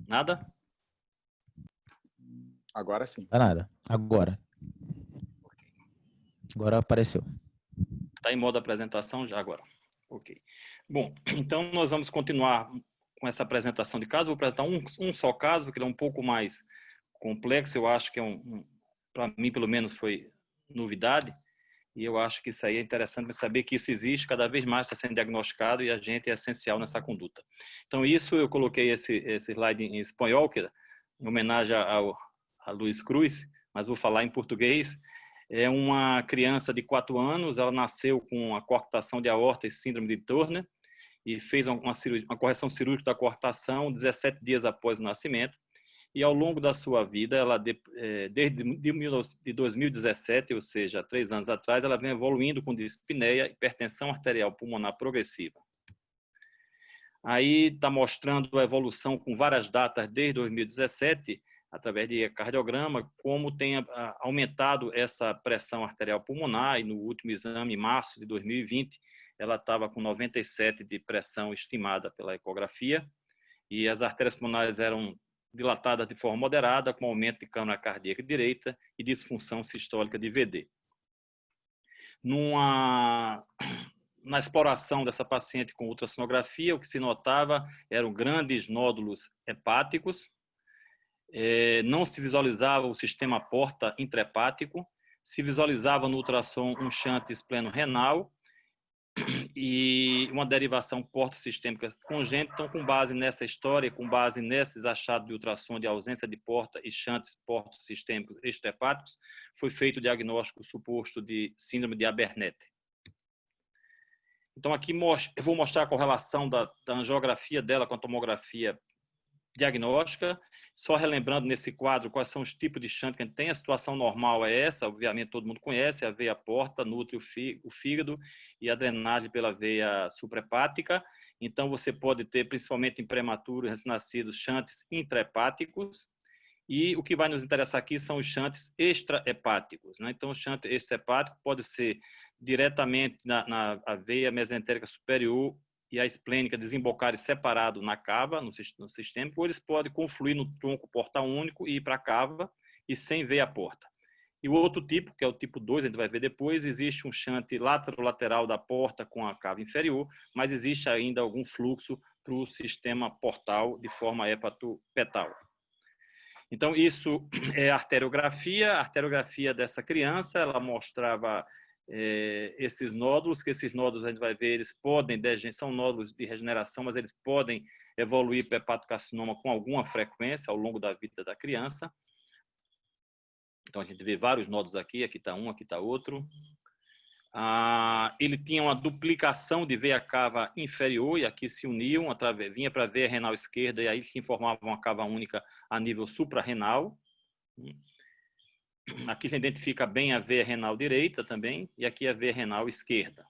Nada? Agora sim. Tá nada. Agora. Agora apareceu. Está em modo apresentação já agora. Ok. Bom, então nós vamos continuar com essa apresentação de caso. Vou apresentar um só caso, porque ele é um pouco mais complexo. Eu acho que para mim, pelo menos, foi novidade. E eu acho que isso aí é interessante saber que isso existe, cada vez mais está sendo diagnosticado e a gente é essencial nessa conduta. Então, isso eu coloquei esse slide em espanhol, que é em homenagem a Luiz Cruz, mas vou falar em português. É uma criança de 4 anos, ela nasceu com a coartação de aorta e síndrome de Turner e fez uma correção cirúrgica da coartação 17 dias após o nascimento. E ao longo da sua vida, ela desde 2017, ou seja, 3 anos atrás, ela vem evoluindo com dispneia, hipertensão arterial pulmonar progressiva. Aí está mostrando a evolução com várias datas desde 2017, através de cardiograma, como tem aumentado essa pressão arterial pulmonar, e no último exame, em março de 2020, ela estava com 97 de pressão estimada pela ecografia, e as artérias pulmonares eram dilatadas de forma moderada, com aumento de câmara cardíaca direita e disfunção sistólica de VD. Na exploração dessa paciente com ultrassonografia, o que se notava eram grandes nódulos hepáticos, não se visualizava o sistema porta intrahepático, se visualizava no ultrassom um shunt espleno-renal e uma derivação porta-sistêmica congênita. Então, com base nessa história, com base nesses achados de ultrassom de ausência de porta e shunts porta-sistêmicos extrahepáticos, foi feito o diagnóstico suposto de síndrome de Abernethy. Então, aqui eu vou mostrar a correlação da angiografia dela com a tomografia diagnóstica, só relembrando nesse quadro quais são os tipos de shunt que a gente tem. A situação normal é essa, obviamente todo mundo conhece, a veia porta, nutre o fígado e a drenagem pela veia suprahepática. Então você pode ter, principalmente em prematuros recém-nascidos, shunts intrahepáticos, e o que vai nos interessar aqui são os shunts extrahepáticos, né? Então o shunt extrahepático pode ser diretamente na veia mesentérica superior e a esplênica desembocarem separado na cava, no sistema, ou eles podem confluir no tronco porta único e ir para a cava e sem veia porta. E o outro tipo, que é o tipo 2, a gente vai ver depois, existe um shunt lateral da porta com a cava inferior, mas existe ainda algum fluxo para o sistema portal de forma hepatopetal. Então, isso é a arteriografia dessa criança. Ela mostrava esses nódulos, que esses nódulos a gente vai ver, eles podem, são nódulos de regeneração, mas eles podem evoluir para hepatocarcinoma com alguma frequência ao longo da vida da criança. Então a gente vê vários nódulos aqui está um, aqui está outro. Ele tinha uma duplicação de veia cava inferior, e aqui se uniam, vinha para a veia renal esquerda, e aí se informava uma cava única a nível suprarrenal. Aqui se identifica bem a veia renal direita também, e aqui a veia renal esquerda.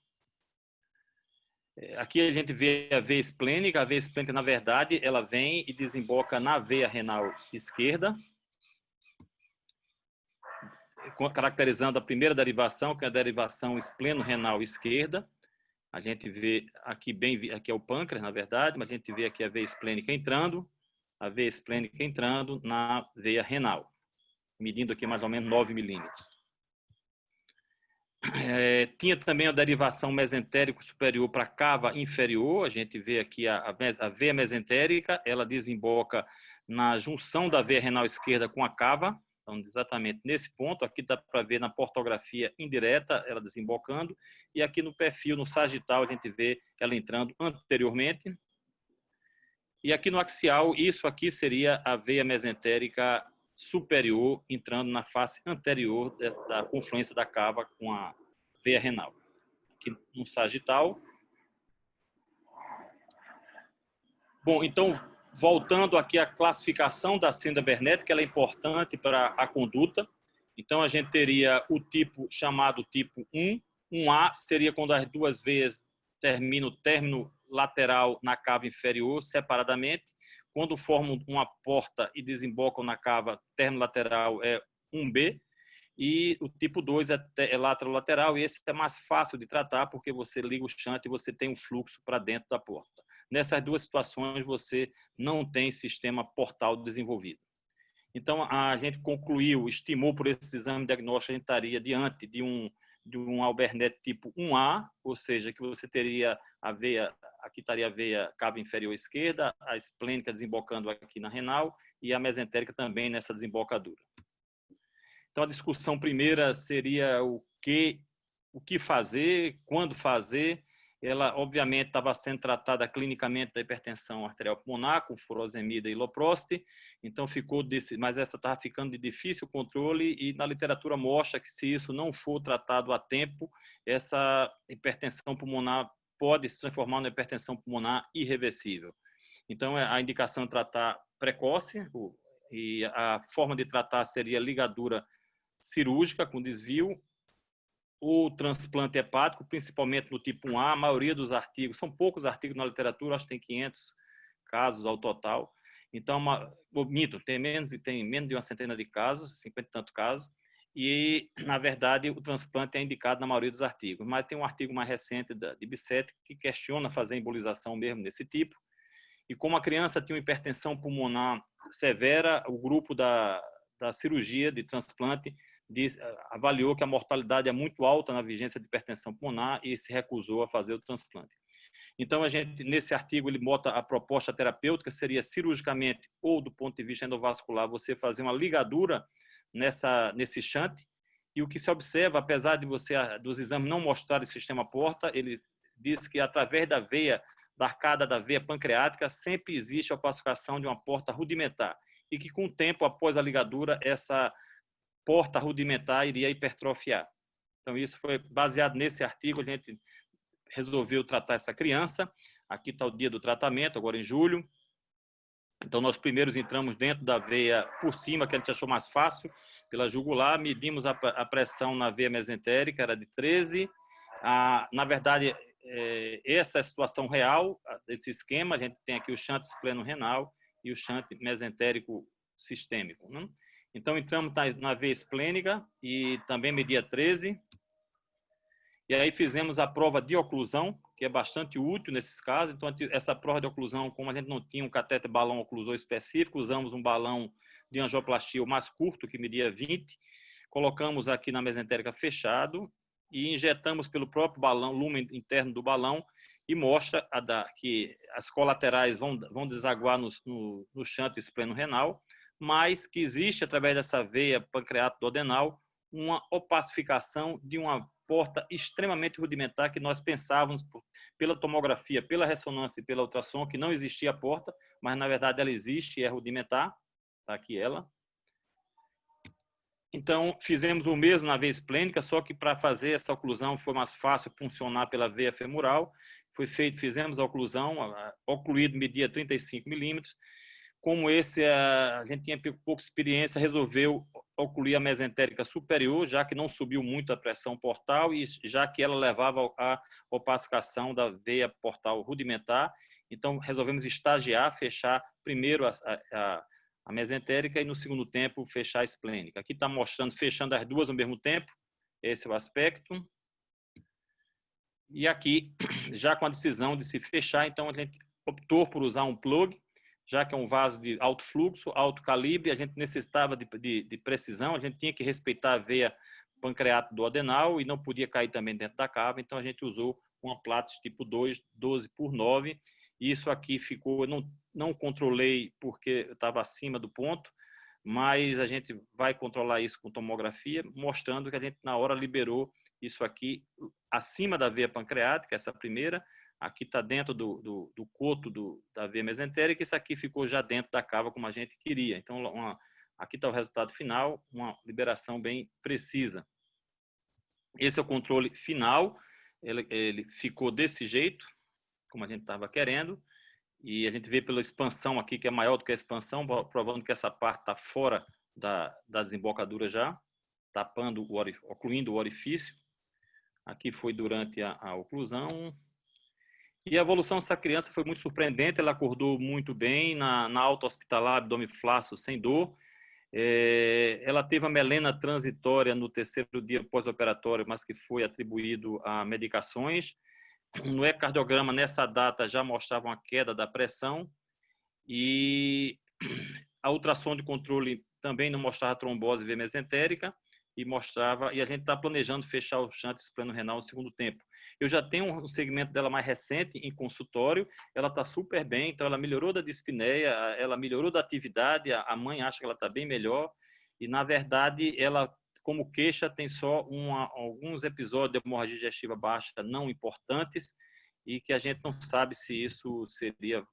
Aqui a gente vê a veia esplênica. A veia esplênica, na verdade, ela vem e desemboca na veia renal esquerda, caracterizando a primeira derivação, que é a derivação espleno-renal esquerda. A gente vê aqui aqui é o pâncreas, na verdade, mas a gente vê aqui a veia esplênica entrando, a veia esplênica entrando na veia renal, medindo aqui mais ou menos 9 milímetros. Tinha também a derivação mesentérico superior para a cava inferior. A gente vê aqui a veia mesentérica, ela desemboca na junção da veia renal esquerda com a cava. Então, exatamente nesse ponto, aqui dá para ver na portografia indireta ela desembocando, e aqui no perfil, no sagital, a gente vê ela entrando anteriormente. E aqui no axial, isso aqui seria a veia mesentérica superior entrando na face anterior da confluência da cava com a veia renal. Aqui no sagital. Bom, então, voltando aqui à classificação da síndrome Bernet, que ela é importante para a conduta. Então, a gente teria o tipo chamado tipo 1. 1A seria quando as duas veias terminam o término lateral na cava inferior separadamente. Quando formam uma porta e desembocam na cava, término lateral é 1B. E o tipo 2 é lateral, e esse é mais fácil de tratar, porque você liga o shunt e você tem um fluxo para dentro da porta. Nessas duas situações, você não tem sistema portal desenvolvido. Então, a gente concluiu, estimou por esse exame diagnóstico, a gente estaria diante de um Albernet tipo 1A, ou seja, que você teria a veia, aqui estaria a veia cava inferior esquerda, a esplênica desembocando aqui na renal e a mesentérica também nessa desembocadura. Então, a discussão primeira seria o que fazer, quando fazer. Ela, obviamente, estava sendo tratada clinicamente da hipertensão arterial pulmonar, com furosemida e loprost. Então, mas essa estava ficando de difícil controle, e na literatura mostra que, se isso não for tratado a tempo, essa hipertensão pulmonar pode se transformar numa hipertensão pulmonar irreversível. Então, a indicação é tratar precoce, e a forma de tratar seria ligadura cirúrgica com desvio, o transplante hepático, principalmente no tipo 1A. A maioria dos artigos, são poucos artigos na literatura, acho que tem 500 casos ao total. Então, tem menos de uma centena de casos, 50 e tantos casos, e, na verdade, o transplante é indicado na maioria dos artigos. Mas tem um artigo mais recente de Bisset que questiona fazer embolização mesmo desse tipo. E como a criança tinha uma hipertensão pulmonar severa, o grupo da cirurgia de transplante avaliou que a mortalidade é muito alta na vigência de hipertensão pulmonar e se recusou a fazer o transplante. Então, nesse artigo, ele bota a proposta terapêutica, seria cirurgicamente ou do ponto de vista endovascular, você fazer uma ligadura nesse shunt. E o que se observa, apesar dos exames não mostrarem o sistema porta, ele diz que através da arcada da veia pancreática, sempre existe a opacificação de uma porta rudimentar, e que com o tempo, após a ligadura, essa porta rudimentar iria hipertrofiar. Então, isso foi baseado nesse artigo. A gente resolveu tratar essa criança. Aqui está o dia do tratamento, agora em julho. Então, nós primeiros entramos dentro da veia por cima, que a gente achou mais fácil, pela jugular. Medimos a pressão na veia mesentérica, era de 13. Na verdade, essa é a situação real desse esquema. A gente tem aqui o shunt espleno-renal e o shunt mesentérico sistêmico, né? Então, entramos na veia esplênica e também media 13. E aí fizemos a prova de oclusão, que é bastante útil nesses casos. Então, essa prova de oclusão, como a gente não tinha um catéter balão oclusor específico, usamos um balão de angioplastia mais curto, que media 20. Colocamos aqui na mesentérica fechado e injetamos pelo próprio balão, lumen interno do balão, e mostra que as colaterais vão desaguar no shunt espleno-renal, mas que existe, através dessa veia pancreato-duodenal, uma opacificação de uma porta extremamente rudimentar, que nós pensávamos, pela tomografia, pela ressonância e pela ultrassom, que não existia a porta, mas, na verdade, ela existe e é rudimentar. Está aqui ela. Então, fizemos o mesmo na veia esplênica, só que para fazer essa oclusão foi mais fácil funcionar pela veia femoral. Fizemos a oclusão, ocluído media 35 milímetros. Como esse a gente tinha pouca experiência, resolveu ocluir a mesentérica superior, já que não subiu muito a pressão portal e já que ela levava à opacificação da veia portal rudimentar. Então, resolvemos estagiar, fechar primeiro a mesentérica e no segundo tempo fechar a esplênica. Aqui está mostrando, fechando as duas ao mesmo tempo, esse é o aspecto. E aqui, já com a decisão de se fechar, então a gente optou por usar um plug, já que é um vaso de alto fluxo, alto calibre, a gente necessitava de precisão, a gente tinha que respeitar a veia pancreática do adenal e não podia cair também dentro da cava, então a gente usou uma Platos tipo 2, 12x9, e isso aqui ficou, não controlei porque eu estava acima do ponto, mas a gente vai controlar isso com tomografia, mostrando que a gente na hora liberou isso aqui acima da veia pancreática, essa primeira, aqui está dentro do coto da veia mesentérica, isso aqui ficou já dentro da cava como a gente queria. Então, aqui está o resultado final, uma liberação bem precisa. Esse é o controle final, ele ficou desse jeito, como a gente estava querendo, e a gente vê pela expansão aqui, que é maior do que a expansão, provando que essa parte está fora da desembocadura já, tapando, ocluindo o orifício. Aqui foi durante a oclusão. E a evolução dessa criança foi muito surpreendente, ela acordou muito bem na alta hospitalar, abdômen flácido, sem dor. Ela teve a melena transitória no terceiro dia pós-operatório, mas que foi atribuído a medicações. No ecocardiograma, nessa data, já mostrava uma queda da pressão e a ultrassom de controle também não mostrava trombose via mesentérica e a gente está planejando fechar o shunt espleno-renal no segundo tempo. Eu já tenho um segmento dela mais recente em consultório, ela está super bem, então ela melhorou da dispneia, ela melhorou da atividade, a mãe acha que ela está bem melhor e, na verdade, ela, como queixa, tem só alguns episódios de hemorragia digestiva baixa não importantes e que a gente não sabe se isso seria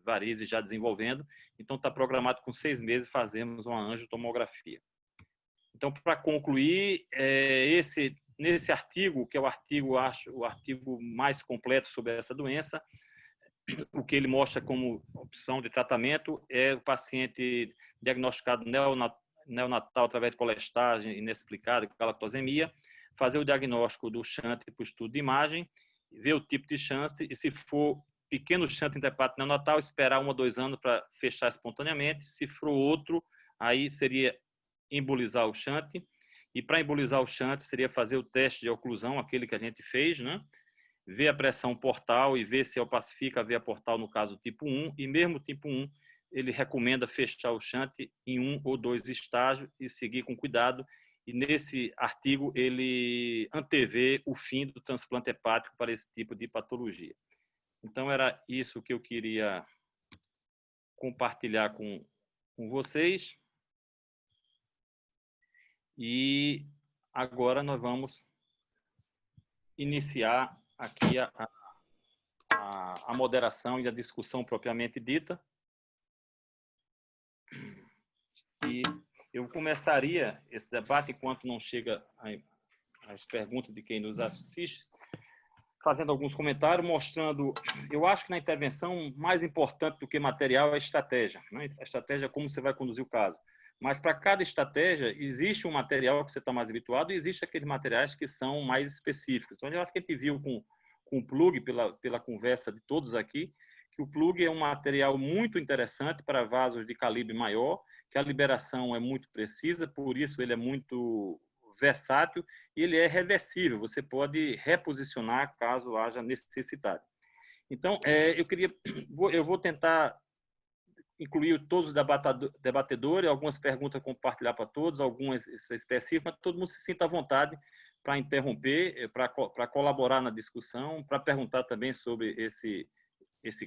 varizes já desenvolvendo, então está programado com 6 meses fazermos uma angiotomografia. Então, para concluir, nesse artigo, que é o artigo mais completo sobre essa doença, o que ele mostra como opção de tratamento é o paciente diagnosticado neonatal através de colestagem inexplicada, galactosemia, fazer o diagnóstico do shunt para o estudo de imagem, ver o tipo de shunt e, se for pequeno shunt intrahepático neonatal, esperar 1 ou 2 anos para fechar espontaneamente. Se for outro, aí seria embolizar o shunt, e para embolizar o shunt seria fazer o teste de oclusão, aquele que a gente fez, né? Ver a pressão portal e ver se opacifica a veia portal no caso tipo 1, e mesmo tipo 1, ele recomenda fechar o shunt em 1 ou 2 estágios e seguir com cuidado, e nesse artigo ele antevê o fim do transplante hepático para esse tipo de patologia. Então era isso que eu queria compartilhar com vocês. E agora nós vamos iniciar aqui a moderação e a discussão propriamente dita. E eu começaria esse debate, enquanto não chega as perguntas de quem nos assiste, fazendo alguns comentários, mostrando, eu acho que na intervenção mais importante do que material é a estratégia, né? A estratégia é como você vai conduzir o caso. Mas para cada estratégia, existe um material que você está mais habituado e existe aqueles materiais que são mais específicos. Então, eu acho que a gente viu com o plug, pela conversa de todos aqui, que o plug é um material muito interessante para vasos de calibre maior, que a liberação é muito precisa, por isso ele é muito versátil e ele é reversível. Você pode reposicionar caso haja necessidade. Então, eu vou tentar incluir todos os debatedores, algumas perguntas compartilhar para todos, algumas específicas, mas todo mundo se sinta à vontade para interromper, para colaborar na discussão, para perguntar também sobre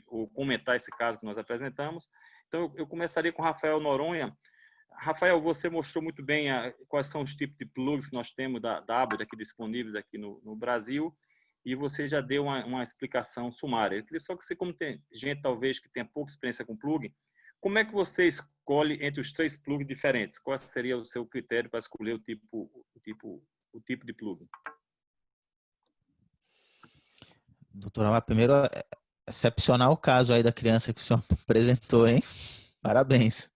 ou comentar esse caso que nós apresentamos. Então, eu começaria com Rafael Noronha. Rafael, você mostrou muito bem quais são os tipos de plugs que nós temos da Abbott aqui disponíveis aqui no Brasil, e você já deu uma explicação sumária. Eu queria só que você, como tem gente talvez que tenha pouca experiência com plug, como é que você escolhe entre os 3 plugs diferentes? Qual seria o seu critério para escolher o tipo de plug? Doutor, primeiro, excepcional o caso aí da criança que o senhor apresentou, hein? Parabéns.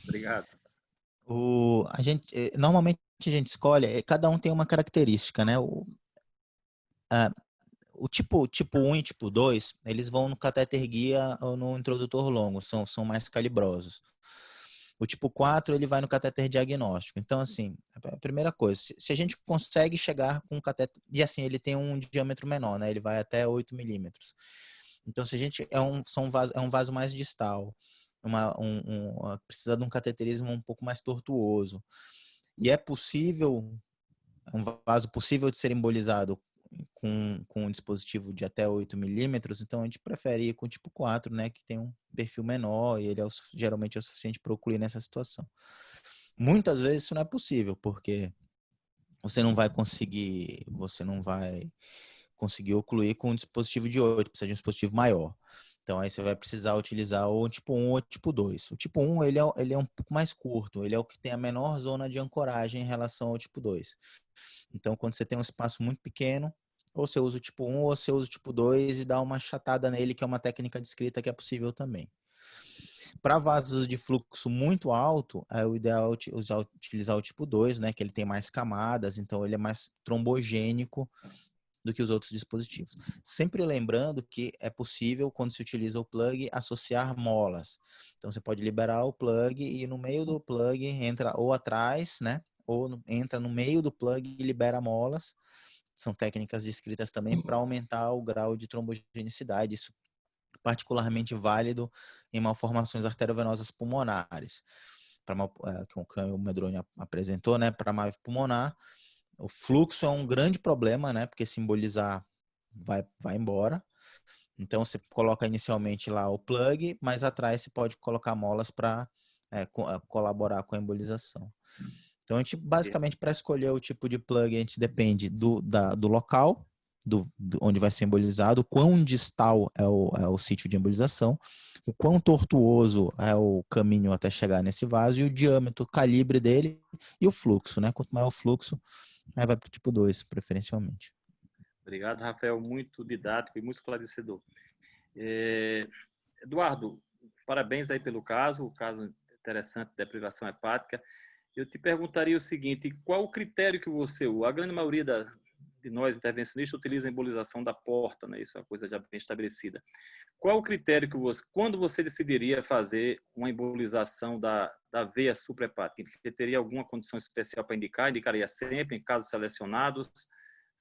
Obrigado. Normalmente a gente escolhe, cada um tem uma característica, né? O tipo 1 e tipo 2, eles vão no catéter guia ou no introdutor longo, são mais calibrosos. O tipo 4, ele vai no catéter diagnóstico. Então, assim, a primeira coisa, se a gente consegue chegar com um catéter, e assim, ele tem um diâmetro menor, né? Ele vai até 8 milímetros. Então, se a gente, é um vaso mais distal, precisa de um cateterismo um pouco mais tortuoso. E é possível, é um vaso possível de ser embolizado com um dispositivo de até 8 milímetros, então a gente prefere ir com o tipo 4, né, que tem um perfil menor e ele geralmente é o suficiente para ocluir nessa situação. Muitas vezes isso não é possível, porque você não vai conseguir ocluir com um dispositivo de 8, precisa de um dispositivo maior. Então aí você vai precisar utilizar ou o tipo 1 ou o tipo 2. O tipo 1 ele é um pouco mais curto, ele é o que tem a menor zona de ancoragem em relação ao tipo 2. Então quando você tem um espaço muito pequeno, ou você usa o tipo 1 ou você usa o tipo 2 e dá uma achatada nele, que é uma técnica de escrita que é possível também. Para vasos de fluxo muito alto, é o ideal utilizar o tipo 2, né, que ele tem mais camadas, então ele é mais trombogênico do que os outros dispositivos. Sempre lembrando que é possível, quando se utiliza o plug, associar molas. Então você pode liberar o plug e no meio do plug entra ou atrás, né, ou entra no meio do plug e libera molas. São técnicas descritas também para aumentar o grau de trombogenicidade. Isso é particularmente válido em malformações arteriovenosas pulmonares. Que o Medrone apresentou, né, para MAV pulmonar, o fluxo é um grande problema, né, porque se embolizar vai embora. Então você coloca inicialmente lá o plug, mas atrás você pode colocar molas para colaborar com a embolização. Então, a gente, basicamente, para escolher o tipo de plug, a gente depende do local, onde vai ser embolizado, o quão distal é o sítio de embolização, o quão tortuoso é o caminho até chegar nesse vaso, e o diâmetro, o calibre dele e o fluxo, né? Quanto maior o fluxo, aí vai para o tipo 2, preferencialmente. Obrigado, Rafael. Muito didático e muito esclarecedor. Eduardo, parabéns aí pelo caso, interessante da privação hepática. Eu te perguntaria o seguinte, qual o critério que você usa? A grande maioria de nós intervencionistas utiliza a embolização da porta, né? Isso é uma coisa já bem estabelecida. Qual o critério que quando você decidiria fazer uma embolização da veia suprahepática? Você teria alguma condição especial para indicar? Indicaria sempre, em casos selecionados?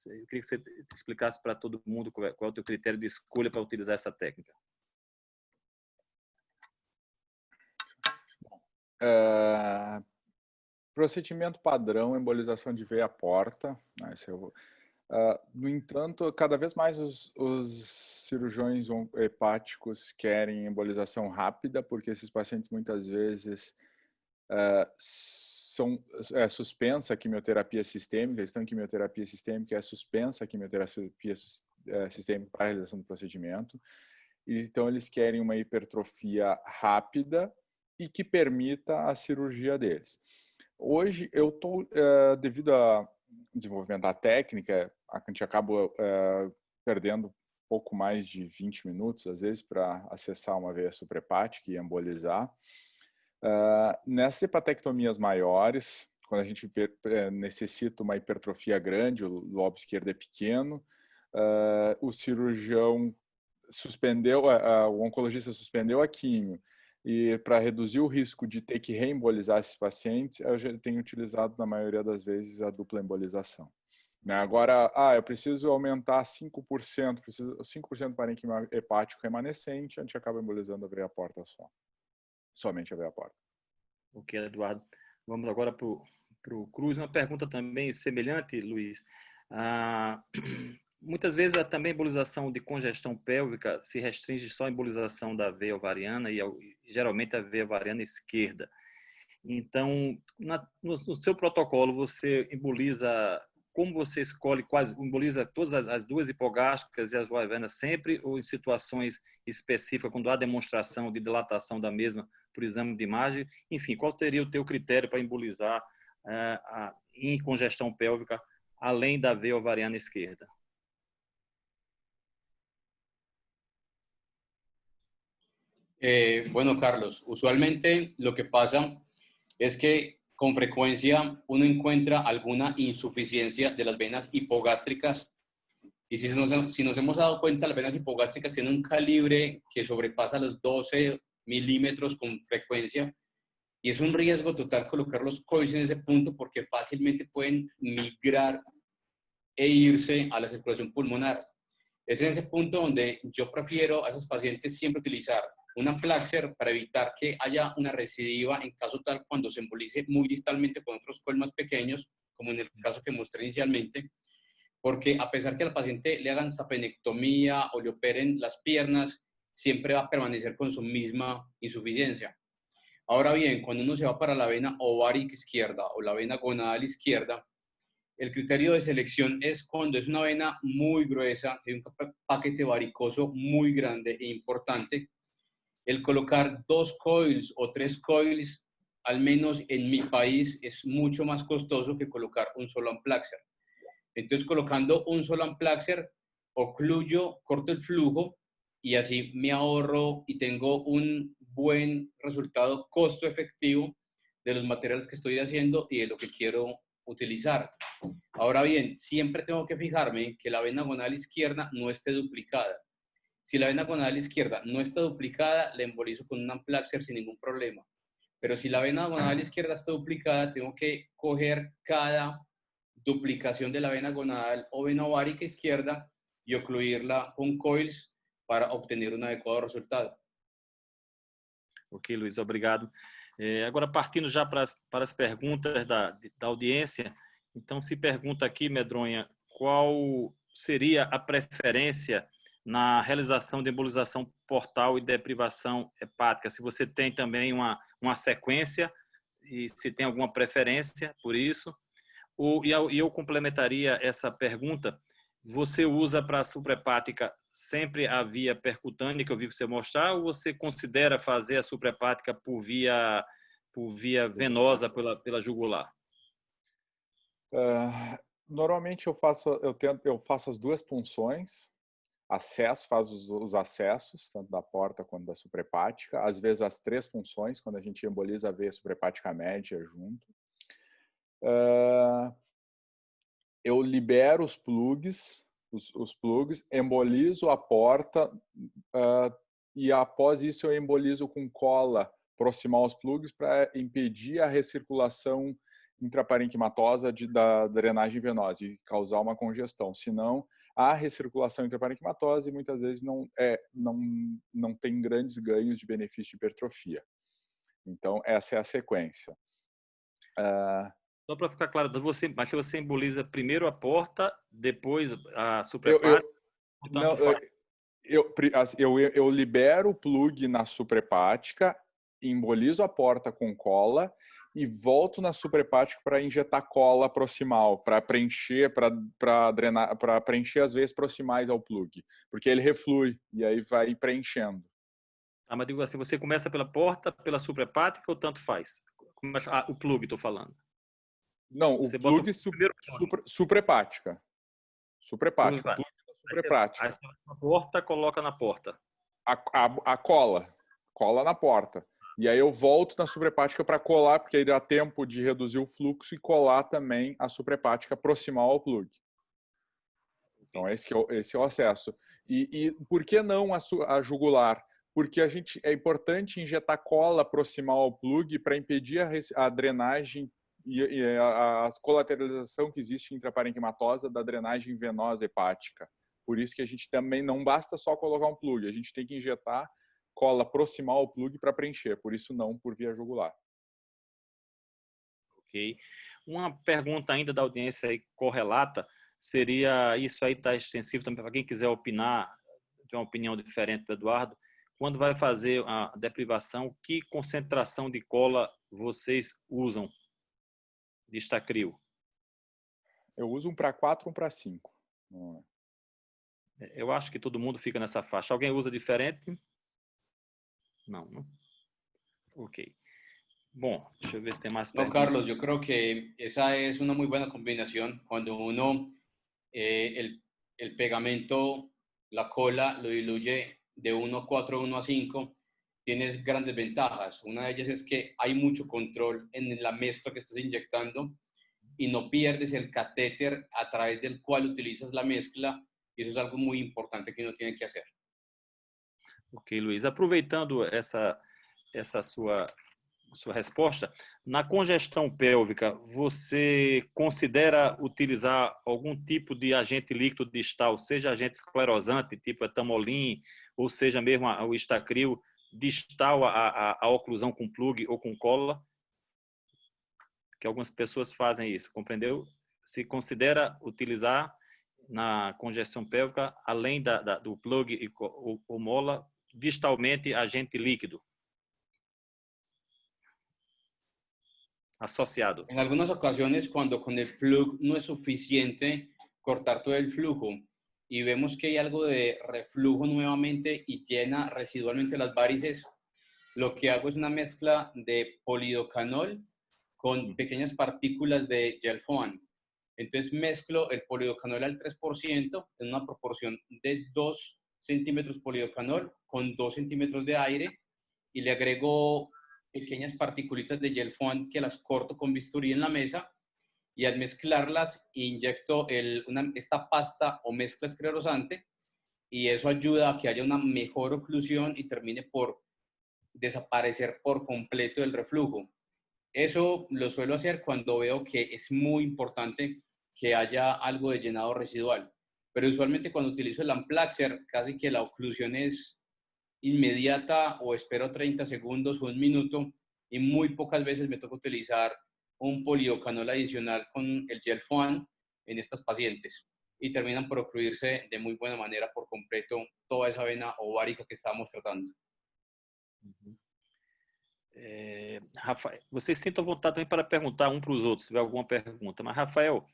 Eu queria que você explicasse para todo mundo qual é o teu critério de escolha para utilizar essa técnica. Procedimento padrão, embolização de veia porta. No entanto, cada vez mais os cirurgiões hepáticos querem embolização rápida, porque esses pacientes muitas vezes suspensa a quimioterapia sistêmica, eles estão em quimioterapia sistêmica, é suspensa a quimioterapia sistêmica para a realização do procedimento. Então, eles querem uma hipertrofia rápida e que permita a cirurgia deles. Hoje, eu estou, devido ao desenvolvimento da técnica, a gente acaba perdendo pouco mais de 20 minutos, às vezes, para acessar uma veia suprahepática e embolizar. Nessas hepatectomias maiores, quando a gente necessita uma hipertrofia grande, o lobo esquerdo é pequeno, o cirurgião o oncologista suspendeu a quimio, e para reduzir o risco de ter que reembolizar esses pacientes, eu já tenho utilizado, na maioria das vezes, a dupla embolização. Agora, eu preciso aumentar 5%, preciso 5% de parênquima hepático remanescente, a gente acaba embolizando a veia porta somente a veia porta. Ok, Eduardo. Vamos agora para o Cruz. Uma pergunta também semelhante, Luiz. Muitas vezes também a embolização de congestão pélvica se restringe só à embolização da veia ovariana e geralmente a veia ovariana esquerda. Então, no seu protocolo, você emboliza como você escolhe, quase emboliza todas as duas hipogástricas e as venas sempre, ou em situações específicas, quando há demonstração de dilatação da mesma por exame de imagem? Enfim, qual seria o teu critério para embolizar em congestão pélvica, além da veia ovariana esquerda? Bueno, Carlos, usualmente lo que pasa es que con frecuencia uno encuentra alguna insuficiencia de las venas hipogástricas y si nos hemos dado cuenta, las venas hipogástricas tienen un calibre que sobrepasa los 12 milímetros con frecuencia y es un riesgo total colocar los coils en ese punto porque fácilmente pueden migrar e irse a la circulación pulmonar. Es en ese punto donde yo prefiero a esos pacientes siempre utilizar una Plaxer para evitar que haya una recidiva en caso tal cuando se embolice muy distalmente con otros coils más pequeños, como en el caso que mostré inicialmente, porque a pesar que al paciente le hagan saphenectomía o le operen las piernas, siempre va a permanecer con su misma insuficiencia. Ahora bien, cuando uno se va para la vena ovárica izquierda o la vena gonadal izquierda, el criterio de selección es cuando es una vena muy gruesa, de un paquete varicoso muy grande e importante. El colocar 2 coils o 3 coils, al menos en mi país, es mucho más costoso que colocar un solo Amplaxer. Entonces, colocando un solo Amplaxer, ocluyo, corto el flujo y así me ahorro y tengo un buen resultado costo efectivo de los materiales que estoy haciendo y de lo que quiero utilizar. Ahora bien, siempre tengo que fijarme que la vena gonadal izquierda no esté duplicada. Si la vena gonadal izquierda no está duplicada, le embolizo con un Amplaxer sin ningún problema. Pero si la vena gonadal izquierda está duplicada, tengo que coger cada duplicación de la vena gonadal o vena ovárica izquierda y ocluirla con coils para obtener un adecuado resultado. Ok, Luiz, obrigado. Agora, partindo já para as perguntas da audiência, então se pergunta aqui, Medronha, qual seria a preferência na realização de embolização portal e deprivação hepática? Se você tem também uma sequência e se tem alguma preferência por isso. E eu complementaria essa pergunta. Você usa para a suprahepática sempre a via percutânea, que eu vi você mostrar, ou você considera fazer a suprahepática por via venosa, pela jugular? Normalmente eu faço as duas punções, faço os acessos, tanto da porta quanto da suprahepática, às vezes as 3 punções, quando a gente emboliza a veia suprahepática média junto. Eu libero os plugs, embolizo a porta e após isso eu embolizo com cola proximal aos plugs para impedir a recirculação intraparenquimatosa da drenagem venosa e causar uma congestão. Senão, a recirculação intraparenquimatosa muitas vezes não tem grandes ganhos de benefício de hipertrofia. Então, essa é a sequência. Só para ficar claro, mas você emboliza primeiro a porta, depois a suprahepática? Eu libero o plug na suprahepática, embolizo a porta com cola e volto na suprahepática para injetar cola proximal, para preencher, para drenar, para preencher as veias proximais ao plug, porque ele reflui e aí vai preenchendo. Mas digo assim, você começa pela porta, pela suprahepática ou tanto faz? O plug, estou falando. Não, o plug suprahepática. Suprahepática. Plug da suprahepática. Aí você vai na porta, coloca na porta. A cola. Cola na porta. E aí eu volto na suprahepática para colar, porque aí dá tempo de reduzir o fluxo e colar também a suprahepática proximal ao plug. Então esse é o acesso. E por que não a jugular? Porque é importante injetar cola proximal ao plug para impedir a drenagem e a colateralização que existe intraparenquimatosa da drenagem venosa hepática. Por isso que a gente também não basta só colocar um plug, a gente tem que injetar cola proximal ao plug para preencher, por isso não por via jugular. Ok. Uma pergunta ainda da audiência aí correlata seria, isso aí está extensivo também para quem quiser opinar, de uma opinião diferente do Eduardo, quando vai fazer a deprivação, que concentração de cola vocês usam de Stacril? Eu uso um para 4, um para 5. Eu acho que todo mundo fica nessa faixa. Alguém usa diferente? Não, não? Ok. Bom, deixa eu ver se tem mais No, perguntas. Carlos, yo creo que esa es una muy buena combinación. Cuando uno el pegamento, la cola, lo diluye de 1,4 a 1,5, tienes grandes ventajas. Una de ellas es que hay mucho control en la mezcla que estás inyectando y no pierdes el catéter a través del cual utilizas la mezcla, y eso es algo muy importante que uno tiene que hacer. Ok, Luiz. Aproveitando essa sua resposta, na congestão pélvica, você considera utilizar algum tipo de agente líquido distal, seja agente esclerosante, tipo etamolin, ou seja mesmo o estacril, distal à oclusão com plug ou com cola? Que algumas pessoas fazem isso, compreendeu? Se considera utilizar na congestão pélvica, além do plug ou mola, distalmente agente líquido asociado. En algunas ocasiones, cuando con el plug no es suficiente cortar todo el flujo y vemos que hay algo de reflujo nuevamente y llena residualmente las varices, lo que hago es una mezcla de polidocanol con pequeñas partículas de gel foam. Entonces mezclo el polidocanol al 3% en una proporción de 2 centímetros polidocanol con 2 centímetros de aire y le agrego pequeñas particulitas de gel foam que las corto con bisturí en la mesa, y al mezclarlas inyecto esta pasta o mezcla esclerosante, y eso ayuda a que haya una mejor oclusión y termine por desaparecer por completo el reflujo. Eso lo suelo hacer cuando veo que es muy importante que haya algo de llenado residual. Pero usualmente cuando utilizo el Amplaxer, casi que la oclusión es inmediata o espero 30 segundos o un minuto, y muy pocas veces me toca utilizar un polidocanol adicional con el gel foam en estas pacientes, y terminan por ocluirse de muy buena manera por completo toda esa vena ovárica que estábamos tratando. Rafael, vocês sintam vontade também para perguntar um para os outros, se tiver alguma pergunta. Mas, Rafael,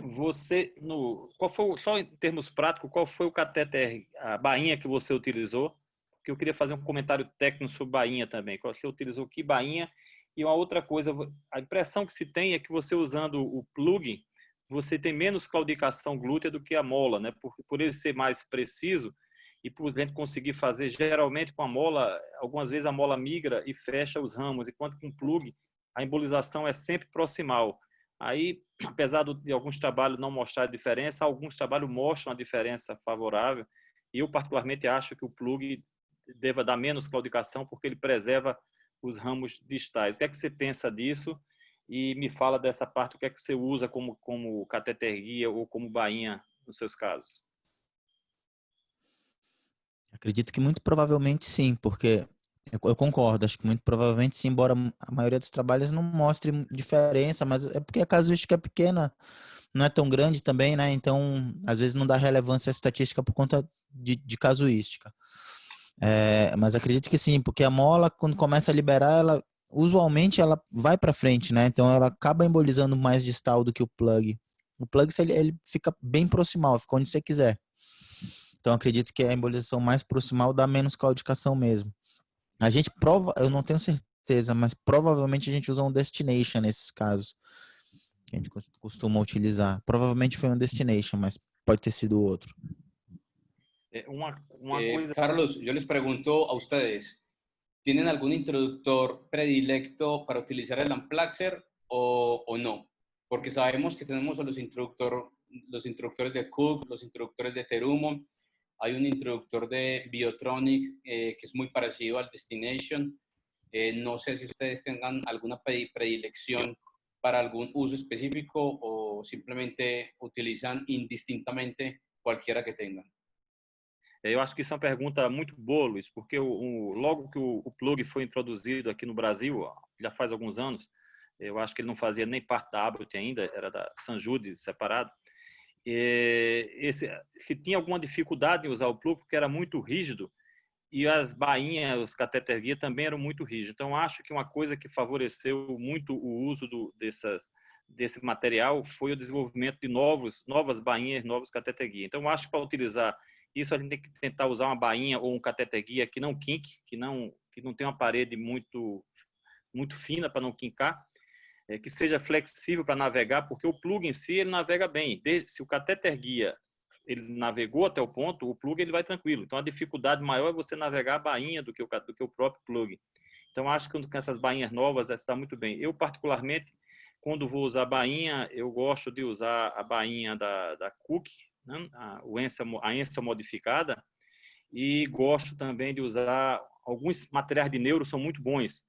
você, só em termos práticos, qual foi o catéter, a bainha que você utilizou? Porque eu queria fazer um comentário técnico sobre bainha também. Você utilizou que bainha? E uma outra coisa, a impressão que se tem é que você usando o plug, você tem menos claudicação glútea do que a mola, né? Por ele ser mais preciso e por gente conseguir fazer, geralmente com a mola, algumas vezes a mola migra e fecha os ramos, enquanto com o plug a embolização é sempre proximal. Aí, apesar de alguns trabalhos não mostrar a diferença, alguns trabalhos mostram a diferença favorável, e eu particularmente acho que o plug deva dar menos claudicação porque ele preserva os ramos distais. O que é que você pensa disso? E me fala dessa parte, o que é que você usa como cateter guia ou como bainha nos seus casos? Acredito que muito provavelmente sim, porque eu concordo, acho que muito provavelmente sim, embora a maioria dos trabalhos não mostre diferença, mas é porque a casuística é pequena, não é tão grande também, né? Então, às vezes não dá relevância estatística por conta de casuística. Mas acredito que sim, porque a mola, quando começa a liberar, ela usualmente ela vai para frente, né? Então ela acaba embolizando mais distal do que o plug. O plug ele fica bem proximal, fica onde você quiser. Então acredito que a embolização mais proximal dá menos claudicação mesmo. A gente eu não tenho certeza, mas provavelmente a gente usa um destination nesses casos, que a gente costuma utilizar. Provavelmente foi um destination, mas pode ter sido outro. Carlos, yo les pregunto a ustedes, ¿tienen algún introductor predilecto para utilizar el Amplaxer o no? Porque sabemos que tenemos los introductores de Cook, los introductores de Terumo, hay un introductor de Biotronic que es muy parecido al Destination. No sé si ustedes tengan alguna predilección para algún uso específico o simplemente utilizan indistintamente cualquiera que tengan. Eu acho que isso é uma pergunta muito boa, Luiz, porque logo que o plug foi introduzido aqui no Brasil, já faz alguns anos, eu acho que ele não fazia nem parte da Abbott ainda, era da Sanjude separado. Se tinha alguma dificuldade em usar o plug, porque era muito rígido, e as bainhas, os catéter guia também eram muito rígidos. Então, acho que uma coisa que favoreceu muito o uso desse material foi o desenvolvimento de novas bainhas, novos catéter guia. Então, acho que para utilizar isso, a gente tem que tentar usar uma bainha ou um catéter guia que não quinque, que não tem uma parede muito fina para não quincar, que seja flexível para navegar, porque o plug em si ele navega bem. Se o catéter guia ele navegou até o ponto, o plug ele vai tranquilo. Então a dificuldade maior é você navegar a bainha do que o próprio plug. Então acho que com essas bainhas novas está muito bem. Eu particularmente, quando vou usar a bainha, eu gosto de usar a bainha da Cook, né? a Ensel modificada, e gosto também de usar alguns materiais de neuro, são muito bons,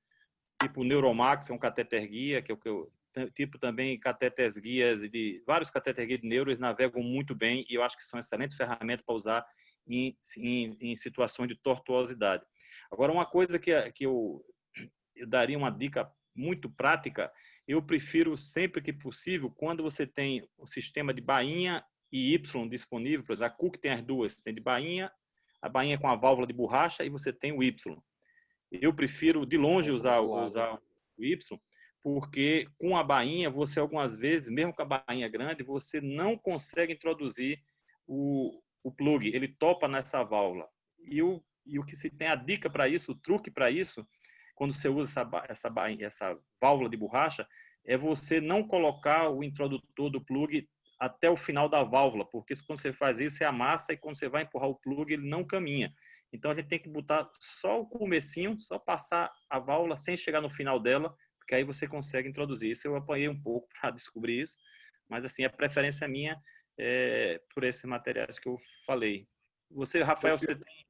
tipo o Neuromax, é um catéter guia, que é o que eu tipo também catéteres guias de vários catéter guias de neuro, eles navegam muito bem e eu acho que são excelentes ferramentas para usar em situações de tortuosidade. Agora, uma coisa que eu daria uma dica muito prática, eu prefiro sempre que possível, quando você tem o sistema de bainha e Y disponível, por exemplo, a Cook tem as duas, tem de bainha, a bainha com a válvula de borracha e você tem o Y. Eu prefiro de longe usar o Y, porque com a bainha, você algumas vezes, mesmo com a bainha grande, você não consegue introduzir o plug, ele topa nessa válvula. E o que se tem a dica para isso, o truque para isso, quando você usa essa válvula de borracha, é você não colocar o introdutor do plug até o final da válvula, porque quando você faz isso, você amassa e quando você vai empurrar o plug, ele não caminha. Então a gente tem que botar só o comecinho, só passar a válvula sem chegar no final dela, porque aí você consegue introduzir. Isso eu apanhei um pouco para descobrir isso, mas assim, a preferência minha é por esses materiais que eu falei. Você, Rafael, você tem...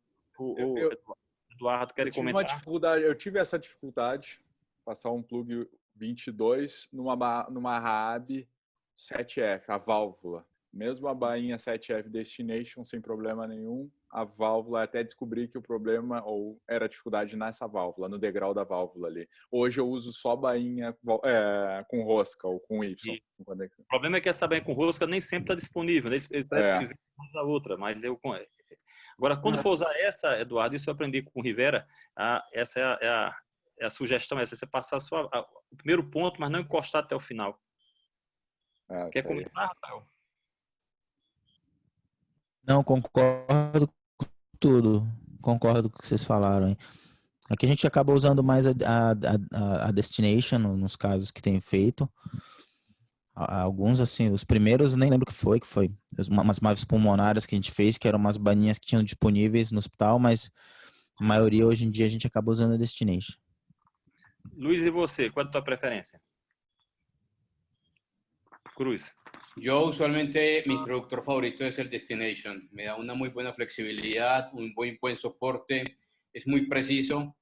Eduardo, quer comentar? Eu tive essa dificuldade, passar um plug 22 numa Raab 7F, a válvula. Mesmo a bainha 7F Destination, sem problema nenhum, a válvula, até descobri que o problema era a dificuldade nessa válvula, no degrau da válvula ali. Hoje eu uso só bainha com rosca ou com Y. O problema é que essa bainha com rosca nem sempre está disponível, né? Parece que ele vem a outra, mas eu... Agora, quando for usar essa, Eduardo, isso eu aprendi com o Rivera, essa é a sugestão, você passar só o primeiro ponto, mas não encostar até o final. Quer comentar, Rafael? Não, concordo com tudo. Concordo com o que vocês falaram, hein? Aqui a gente acaba usando mais a Destination, nos casos que tem feito. Alguns, assim, os primeiros, nem lembro o que foi umas maves pulmonares que a gente fez, que eram umas bainhas que tinham disponíveis no hospital, mas a maioria, hoje em dia, a gente acaba usando a Destination. Luiz, e você? Qual é a tua preferência? Cruz. Yo usualmente mi introductor favorito es el Destination. Me da una muy buena flexibilidad, un buen soporte, es muy preciso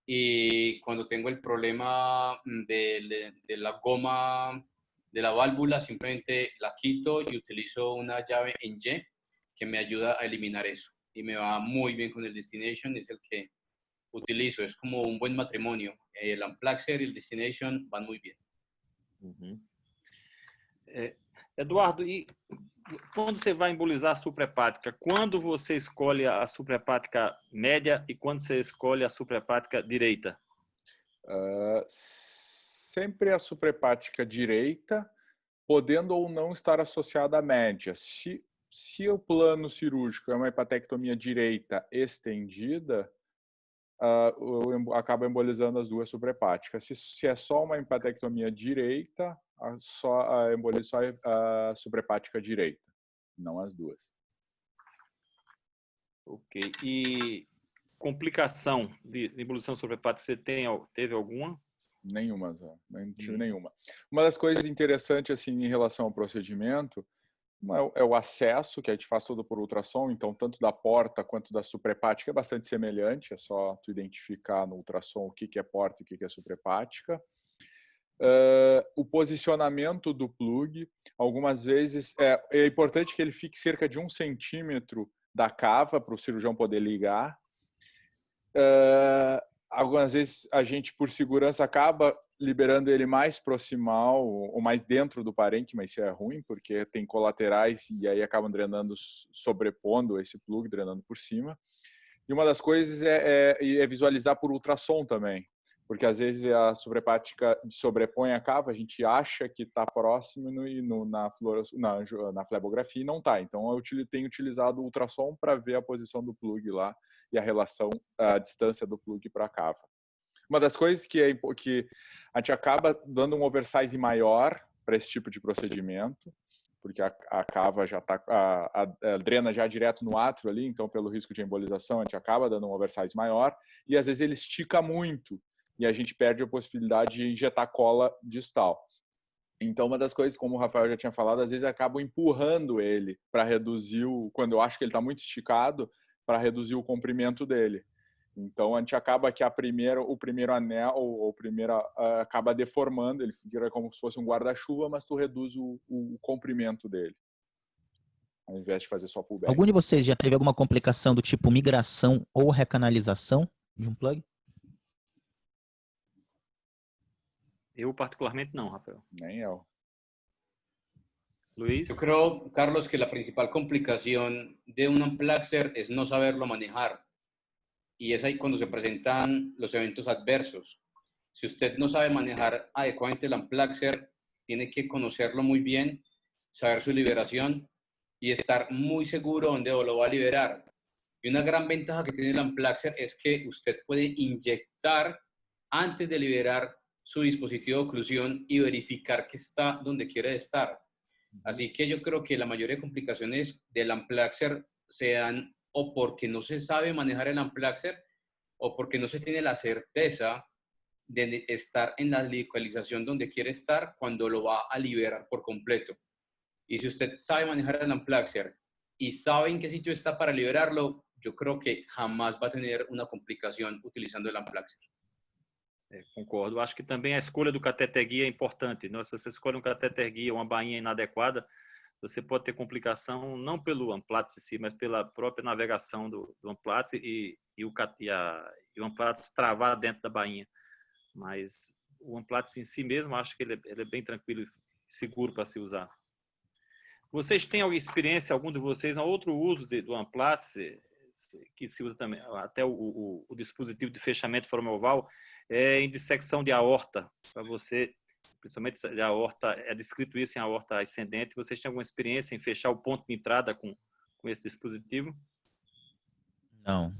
y cuando tengo el problema de la goma de la válvula, simplemente la quito y utilizo una llave en Y que me ayuda a eliminar eso. Y me va muy bien con el Destination, es el que utilizo, es como un buen matrimonio. El Amplaxer y el Destination van muy bien. Eduardo, e quando você vai embolizar a suprahepática, quando você escolhe a suprahepática média e quando você escolhe a suprahepática direita? Sempre a suprahepática direita, podendo ou não estar associada à média. Se o plano cirúrgico é uma hepatectomia direita estendida, eu acabo embolizando as duas suprahepáticas. Se é só uma hepatectomia direita, embolizo só a suprahepática direita, não as duas. Ok. E complicação de embolização suprahepática, você teve alguma? Nenhuma, não tive nenhuma. Uma das coisas interessantes assim, em relação ao procedimento é o acesso, que a gente faz todo por ultrassom, então tanto da porta quanto da suprahepática é bastante semelhante, é só tu identificar no ultrassom o que é porta e o que é suprahepática. O posicionamento do plug, algumas vezes é importante que ele fique cerca de 1 centímetro da cava para o cirurgião poder ligar. Algumas vezes a gente, por segurança, acaba liberando ele mais proximal ou mais dentro do parênquima, isso é ruim, porque tem colaterais e aí acabam drenando, sobrepondo esse plug, drenando por cima. E uma das coisas é visualizar por ultrassom também, porque às vezes a suprahepática sobrepõe a cava, a gente acha que está próximo na flebografia e não está. Então eu tenho utilizado o ultrassom para ver a posição do plug lá e a distância do plug para a cava. Uma das coisas que a gente acaba dando um oversize maior para esse tipo de procedimento, porque a cava já está, drena já direto no átrio ali, então pelo risco de embolização a gente acaba dando um oversize maior, e às vezes ele estica muito, e a gente perde a possibilidade de injetar cola distal. Então uma das coisas, como o Rafael já tinha falado, às vezes acabo empurrando ele para reduzir, quando eu acho que ele está muito esticado, para reduzir o comprimento dele. Então a gente acaba que o primeiro anel ou acaba deformando, ele fica como se fosse um guarda-chuva, mas tu reduz o comprimento dele, ao invés de fazer só pullback. Algum de vocês já teve alguma complicação do tipo migração ou recanalização de um plug? Eu particularmente não, Rafael. Nem eu. Luis. Yo creo, Carlos, que la principal complicación de un unpluxer es no saberlo manejar. Y es ahí cuando se presentan los eventos adversos. Si usted no sabe manejar adecuadamente el unpluxer, tiene que conocerlo muy bien, saber su liberación y estar muy seguro dónde lo va a liberar. Y una gran ventaja que tiene el unpluxer es que usted puede inyectar antes de liberar su dispositivo de oclusión y verificar que está donde quiere estar. Así que yo creo que la mayoría de complicaciones del unpluxer sean o porque no se sabe manejar el unpluxer o porque no se tiene la certeza de estar en la localización donde quiere estar cuando lo va a liberar por completo. Y si usted sabe manejar el unpluxer y sabe en qué sitio está para liberarlo, yo creo que jamás va a tener una complicación utilizando el unpluxer. Concordo. Acho que também a escolha do catéter guia é importante. Se você escolhe um catéter guia, uma bainha inadequada, você pode ter complicação não pelo unplatz em si, mas pela própria navegação do unplatz e o unplatz travar dentro da bainha. Mas o unplatz em si mesmo, acho que ele é bem tranquilo e seguro para se usar. Vocês têm alguma experiência, algum de vocês, um outro uso do unplatz, que se usa também, até o dispositivo de fechamento foramoval, em dissecção de aorta, para você, principalmente a aorta, é descrito isso em aorta ascendente. Vocês têm alguma experiência em fechar o ponto de entrada com esse dispositivo? Não.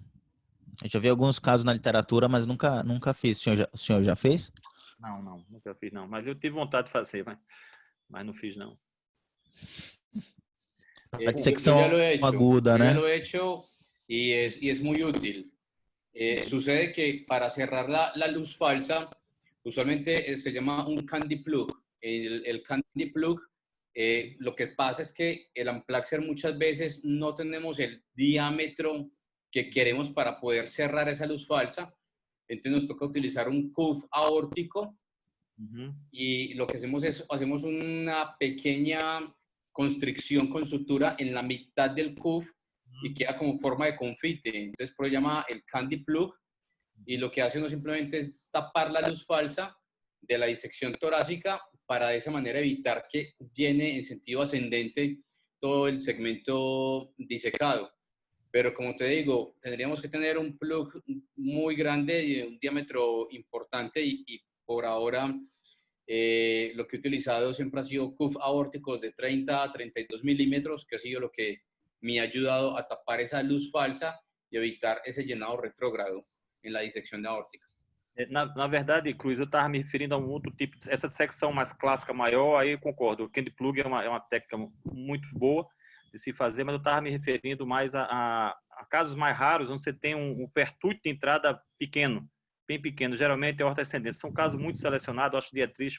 Eu já vi alguns casos na literatura, mas nunca fiz. O senhor já fez? Não, nunca fiz não. Mas eu tive vontade de fazer, mas não fiz não. A dissecção aguda, né? Yo ya lo he hecho y es muy útil. Sucede que para cerrar la luz falsa, usualmente se llama un candy plug. El candy plug, lo que pasa es que el unpluxer muchas veces no tenemos el diámetro que queremos para poder cerrar esa luz falsa. Entonces nos toca utilizar un cuff aórtico. Y lo que hacemos es una pequeña constricción con sutura en la mitad del cuff y queda como forma de confite. Entonces, por eso se llama el candy plug. Y lo que hace uno simplemente es tapar la luz falsa de la disección torácica para de esa manera evitar que llene en sentido ascendente todo el segmento disecado. Pero como te digo, tendríamos que tener un plug muy grande y de un diámetro importante y por ahora lo que he utilizado siempre ha sido cuff aórticos de 30 a 32 milímetros, que ha sido lo que me ha ayudado a tapar esa luz falsa e evitar esse llenado retrógrado na dissecção da aórtica. Na verdade, Cruz, eu estava me referindo a um outro tipo, essa dissecção mais clássica, maior, aí eu concordo. O candy plug é uma técnica muito boa de se fazer, mas eu estava me referindo mais a casos mais raros, onde você tem um pertúrdio de entrada pequeno, bem pequeno, geralmente é aorta ascendente. São casos muito selecionados, acho que o Dietrich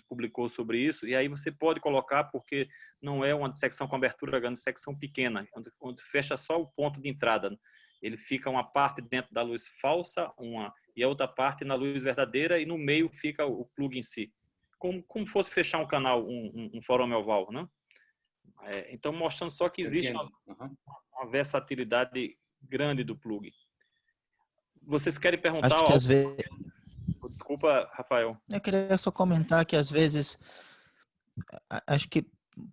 publicou sobre isso, e aí você pode colocar, porque não é uma dissecção com abertura grande, dissecção pequena, onde fecha só o ponto de entrada. Ele fica uma parte dentro da luz falsa, e a outra parte na luz verdadeira, e no meio fica o plug em si. Como fosse fechar um canal, um forame oval, né? Então, mostrando só que existe uma versatilidade grande do plug. Vocês querem perguntar? Acho que às vezes... Desculpa, Rafael. Eu queria só comentar que às vezes, acho que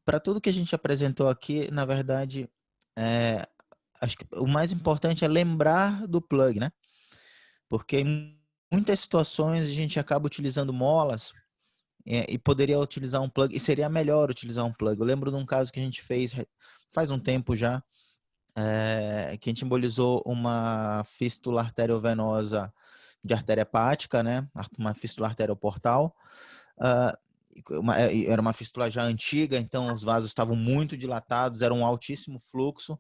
para tudo que a gente apresentou aqui, na verdade, acho que o mais importante é lembrar do plug, né? Porque em muitas situações a gente acaba utilizando molas e poderia utilizar um plug, e seria melhor utilizar um plug. Eu lembro de um caso que a gente fez faz um tempo já, que a gente embolizou uma fístula arteriovenosa de artéria hepática, né? Uma fístula arterioportal. Era uma fístula já antiga, então os vasos estavam muito dilatados, era um altíssimo fluxo.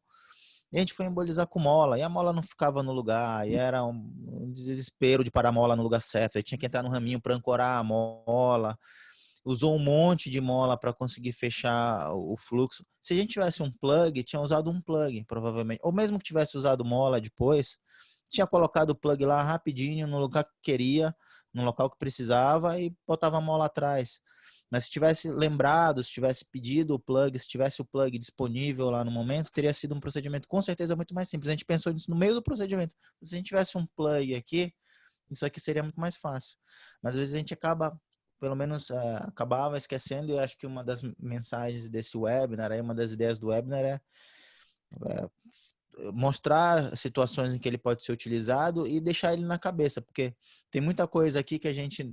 E a gente foi embolizar com mola, e a mola não ficava no lugar, e era um desespero de parar a mola no lugar certo. Aí tinha que entrar no raminho para ancorar a mola. Usou um monte de mola para conseguir fechar o fluxo. Se a gente tivesse um plug, tinha usado um plug, provavelmente. Ou mesmo que tivesse usado mola depois, tinha colocado o plug lá rapidinho, no lugar que queria, no local que precisava, e botava a mola atrás. Mas se tivesse lembrado, se tivesse pedido o plug, se tivesse o plug disponível lá no momento, teria sido um procedimento com certeza muito mais simples. A gente pensou nisso no meio do procedimento. Se a gente tivesse um plug aqui, isso aqui seria muito mais fácil. Mas às vezes a gente acaba, pelo menos acabava esquecendo, e eu acho que uma das mensagens desse webinar, uma das ideias do webinar é mostrar situações em que ele pode ser utilizado e deixar ele na cabeça, porque tem muita coisa aqui que a gente,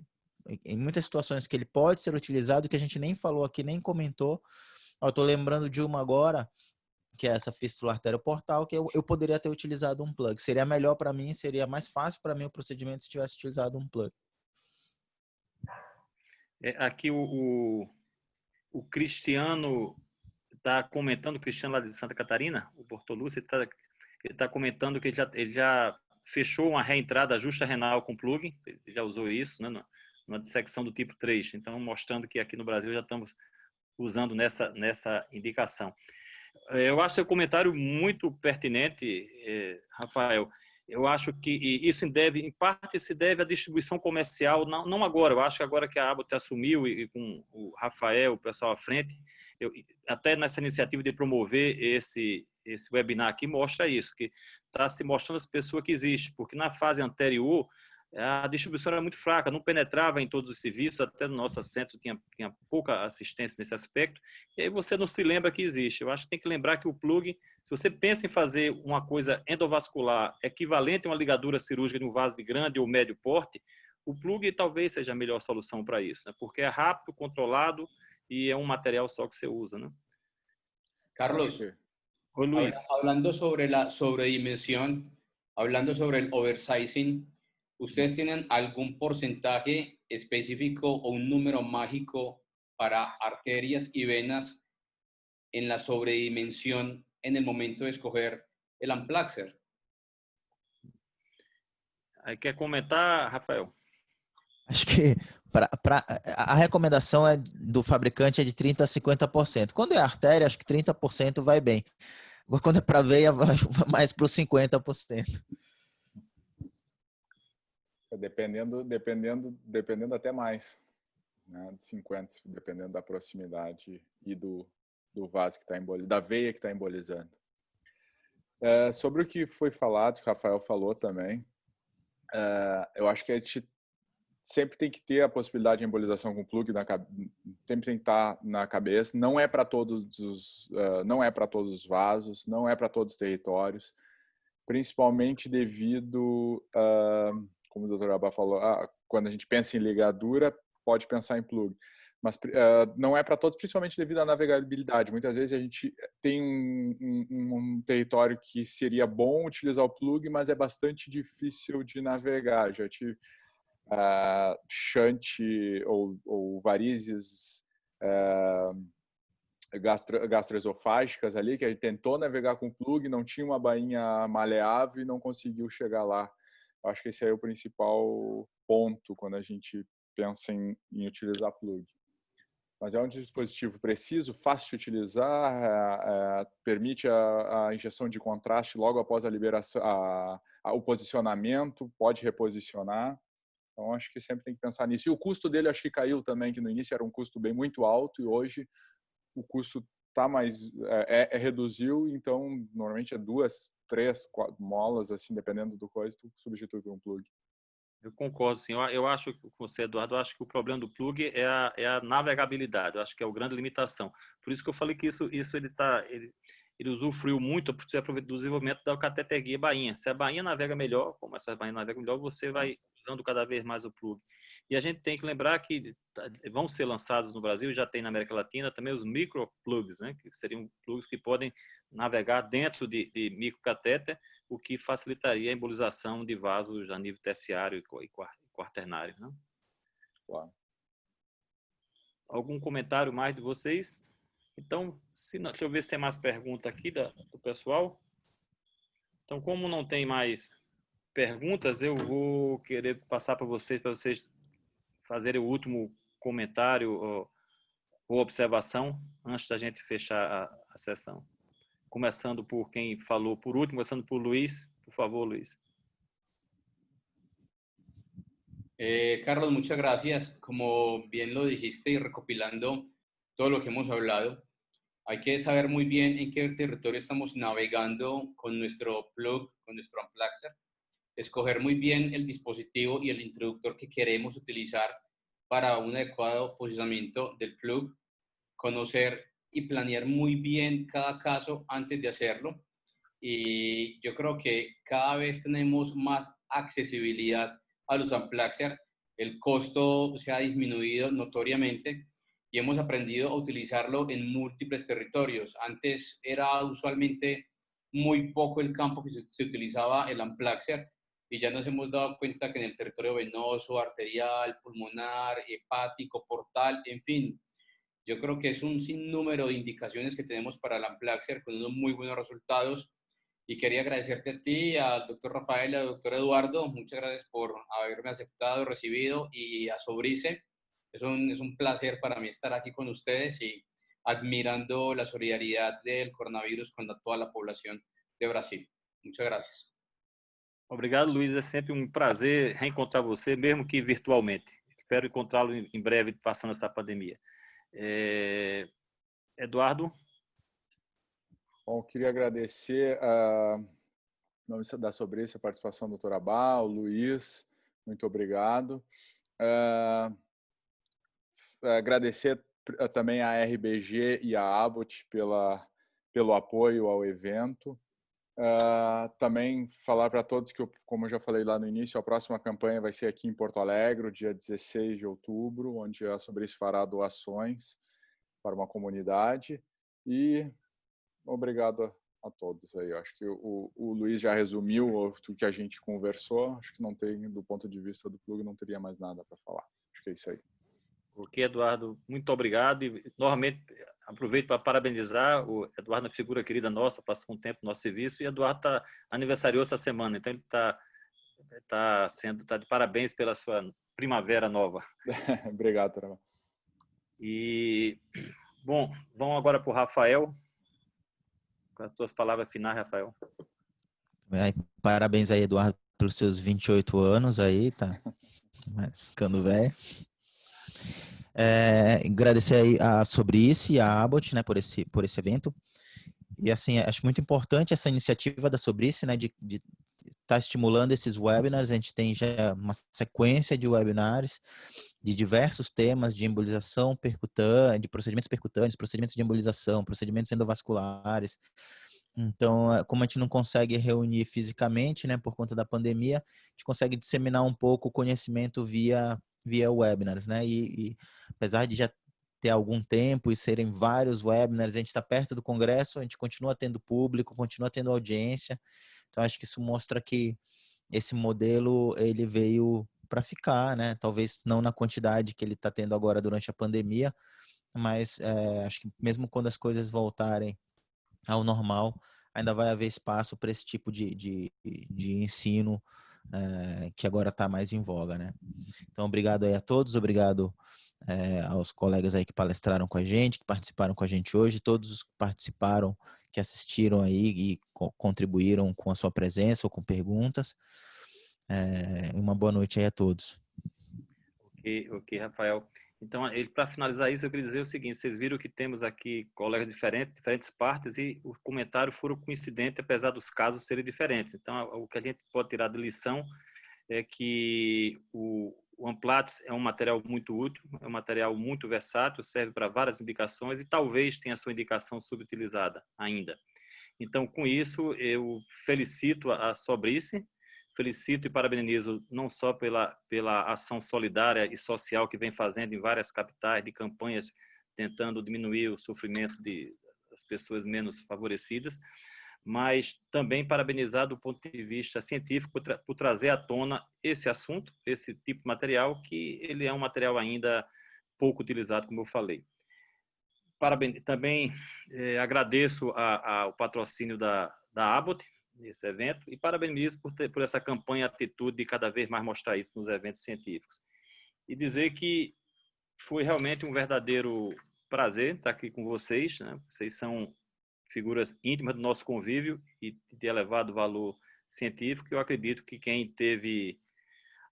em muitas situações que ele pode ser utilizado, que a gente nem falou aqui, nem comentou. Eu tô lembrando de uma agora, que é essa fístula arterioportal, que eu poderia ter utilizado um plug. Seria melhor para mim, seria mais fácil para mim o procedimento se tivesse utilizado um plug. Aqui o Cristiano está comentando, o Cristiano lá de Santa Catarina, o Bortolucci, ele tá comentando que ele já fechou uma reentrada justa renal com plug, ele já usou isso, né, numa dissecção do tipo 3, então mostrando que aqui no Brasil já estamos usando nessa indicação. Eu acho seu comentário muito pertinente, Rafael. Eu acho que isso em parte se deve à distribuição comercial, não agora, eu acho que agora que a Abbott assumiu e com o Rafael, o pessoal à frente, até nessa iniciativa de promover esse webinar aqui, mostra isso, que está se mostrando as pessoas que existe, porque na fase anterior, a distribuição era muito fraca, não penetrava em todos os serviços, até no nosso centro tinha pouca assistência nesse aspecto, e aí você não se lembra que existe. Eu acho que tem que lembrar que o plug, se você pensa em fazer uma coisa endovascular equivalente a uma ligadura cirúrgica de um vaso de grande ou médio porte, o plug talvez seja a melhor solução para isso, né? Porque é rápido, controlado e é um material só que você usa, né? Carlos, Oi, Luis. Hablando sobre la sobredimensión, hablando sobre el oversizing, ¿ustedes tienen algún porcentaje específico o un número mágico para arterias y venas en la sobredimensión en el momento de escoger el Amplaxer? Quer comentar, Rafael? Acho que a recomendação do fabricante é de 30% a 50%. Quando é artéria, acho que 30% vai bem. Agora, quando é para veia, vai mais para os 50%. Dependendo até mais, né? De 50, dependendo da proximidade e do vaso que está embolizando, da veia que está embolizando. Sobre o que foi falado, que o Rafael falou também, eu acho que a gente sempre tem que ter a possibilidade de embolização com plug, sempre tem que estar na cabeça. Não é para todos os vasos, não é para todos os territórios, principalmente devido, como o Dr. Abba falou, quando a gente pensa em ligadura, pode pensar em plug, mas não é para todos, principalmente devido à navegabilidade. Muitas vezes a gente tem um território que seria bom utilizar o plug, mas é bastante difícil de navegar. Já tive shunt ou varizes gastroesofágicas ali, que a gente tentou navegar com plug, não tinha uma bainha maleável e não conseguiu chegar lá. Acho que esse é o principal ponto quando a gente pensa em utilizar plug. Mas é um dispositivo preciso, fácil de utilizar, permite a injeção de contraste logo após a liberação, o posicionamento, pode reposicionar. Então, acho que sempre tem que pensar nisso. E o custo dele, acho que caiu também, que no início era um custo muito alto e hoje o custo tá reduziu. Então, normalmente é 2, 3, 4 molas, assim, dependendo do coisa, tu substitui por um plug. Eu concordo, sim. Eu acho que você, Eduardo, eu acho que o problema do plug é a navegabilidade. Eu acho que é a grande limitação. Por isso que eu falei que isso ele usufruiu muito do desenvolvimento da cateter guia bainha. Se a bainha navega melhor, como essa bainha navega melhor, você vai usando cada vez mais o plug. E a gente tem que lembrar que vão ser lançados no Brasil, já tem na América Latina, também os microplugs, né? Que seriam plugs que podem navegar dentro de microcatéter, o que facilitaria a embolização de vasos a nível terciário e quaternário. Né? Claro. Algum comentário mais de vocês? Então, deixa eu ver se tem mais pergunta aqui do pessoal. Então, como não tem mais perguntas, eu vou querer passar para vocês fazerem o último comentário ou observação antes da gente fechar a sessão. Começando por quem falou por último, começando por Luis. Por favor, Luis. Carlos, muchas gracias. Como bien lo dijiste y recopilando todo lo que hemos hablado, hay que saber muy bien en qué territorio estamos navegando con nuestro plug, con nuestro Amplaxer, escoger muy bien el dispositivo y el introductor que queremos utilizar para un adecuado posicionamiento del plug, conocer y planear muy bien cada caso antes de hacerlo. Y yo creo que cada vez tenemos más accesibilidad a los Amplaxer, el costo se ha disminuido notoriamente y hemos aprendido a utilizarlo en múltiples territorios. Antes era usualmente muy poco el campo que se utilizaba el Amplaxer y ya nos hemos dado cuenta que en el territorio venoso, arterial, pulmonar, hepático, portal, en fin, yo creo que es un sinnúmero de indicaciones que tenemos para el Amplaxer con unos muy buenos resultados. Y quería agradecerte a ti, al doctor Rafael y al doctor Eduardo. Muchas gracias por haberme aceptado, recibido, y a Sobrice. Es un placer para mí estar aquí con ustedes y admirando la solidaridad del coronavirus con toda la población de Brasil. Muchas gracias. Obrigado, Luiz. É sempre um prazer reencontrar você, mesmo que virtualmente. Espero encontrá-lo em breve, passando essa pandemia. Eduardo? Bom, queria agradecer em nome da Sobrice a participação do Dr. Abá, o Luiz, muito obrigado. Agradecer também à RBG e à Abbott pelo apoio ao evento. Também falar para todos que, como eu já falei lá no início, a próxima campanha vai ser aqui em Porto Alegre, dia 16 de outubro, onde a Sobrice fará doações para uma comunidade. E obrigado a todos aí. Eu acho que o Luiz já resumiu o que a gente conversou. Acho que não tem, do ponto de vista do plug, não teria mais nada para falar. Acho que é isso aí. Ok, Eduardo, muito obrigado. E, novamente, aproveito para parabenizar o Eduardo, uma figura querida nossa, passou um tempo no nosso serviço, e Eduardo aniversariou essa semana, então ele está de parabéns pela sua primavera nova. Obrigado, Trava. E, bom, vamos agora para o Rafael. Com as tuas palavras finais, Rafael. Parabéns aí, Eduardo, pelos seus 28 anos aí, tá ficando velho. Agradecer aí a Sobrice e a Abbott, né, por esse evento. E assim, acho muito importante essa iniciativa da Sobrice, né, de estar estimulando esses webinars. A gente tem já uma sequência de webinars de diversos temas de embolização percutânea, de procedimentos percutâneos, procedimentos de embolização, procedimentos endovasculares. Então, como a gente não consegue reunir fisicamente, né, por conta da pandemia, a gente consegue disseminar um pouco o conhecimento via webinars, né? E apesar de já ter algum tempo e serem vários webinars, a gente está perto do congresso, a gente continua tendo público, continua tendo audiência. Então, acho que isso mostra que esse modelo ele veio para ficar, né? Talvez não na quantidade que ele está tendo agora durante a pandemia, mas acho que mesmo quando as coisas voltarem ao normal, ainda vai haver espaço para esse tipo de ensino que agora está mais em voga, né? Então, obrigado aí a todos, obrigado aos colegas aí que palestraram com a gente, que participaram com a gente hoje, todos os que participaram, que assistiram aí e contribuíram com a sua presença ou com perguntas. Uma boa noite aí a todos. Ok, Rafael. Então, para finalizar isso, eu queria dizer o seguinte: vocês viram que temos aqui colegas diferentes partes, e o comentário foram coincidente, apesar dos casos serem diferentes. Então, o que a gente pode tirar de lição é que o Amplatz é um material muito útil, é um material muito versátil, serve para várias indicações e talvez tenha sua indicação subutilizada ainda. Então, com isso, eu felicito a Sobrice, felicito e parabenizo não só pela ação solidária e social que vem fazendo em várias capitais, de campanhas tentando diminuir o sofrimento das pessoas menos favorecidas, mas também parabenizar do ponto de vista científico por trazer à tona esse assunto, esse tipo de material, que ele é um material ainda pouco utilizado, como eu falei. Também agradeço ao patrocínio da Abbott nesse evento e parabenizo por essa campanha atitude de cada vez mais mostrar isso nos eventos científicos. E dizer que foi realmente um verdadeiro prazer estar aqui com vocês, né? Vocês são figuras íntimas do nosso convívio e de elevado valor científico. Eu acredito que quem teve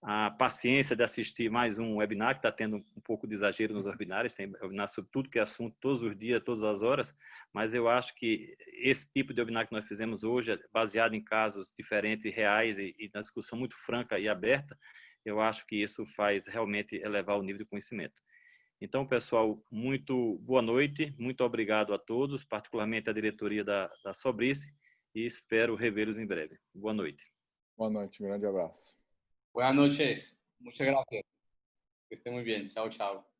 a paciência de assistir mais um webinar, que está tendo um pouco de exagero nos webinários, tem webinar sobre tudo que é assunto, todos os dias, todas as horas, mas eu acho que esse tipo de webinar que nós fizemos hoje, baseado em casos diferentes, reais e na discussão muito franca e aberta, eu acho que isso faz realmente elevar o nível de conhecimento. Então, pessoal, muito boa noite, muito obrigado a todos, particularmente a diretoria da Sobrice, e espero revê-los em breve. Boa noite. Boa noite, grande abraço. Buenas noches. Muchas gracias. Que esté muy bien. Chao, chao.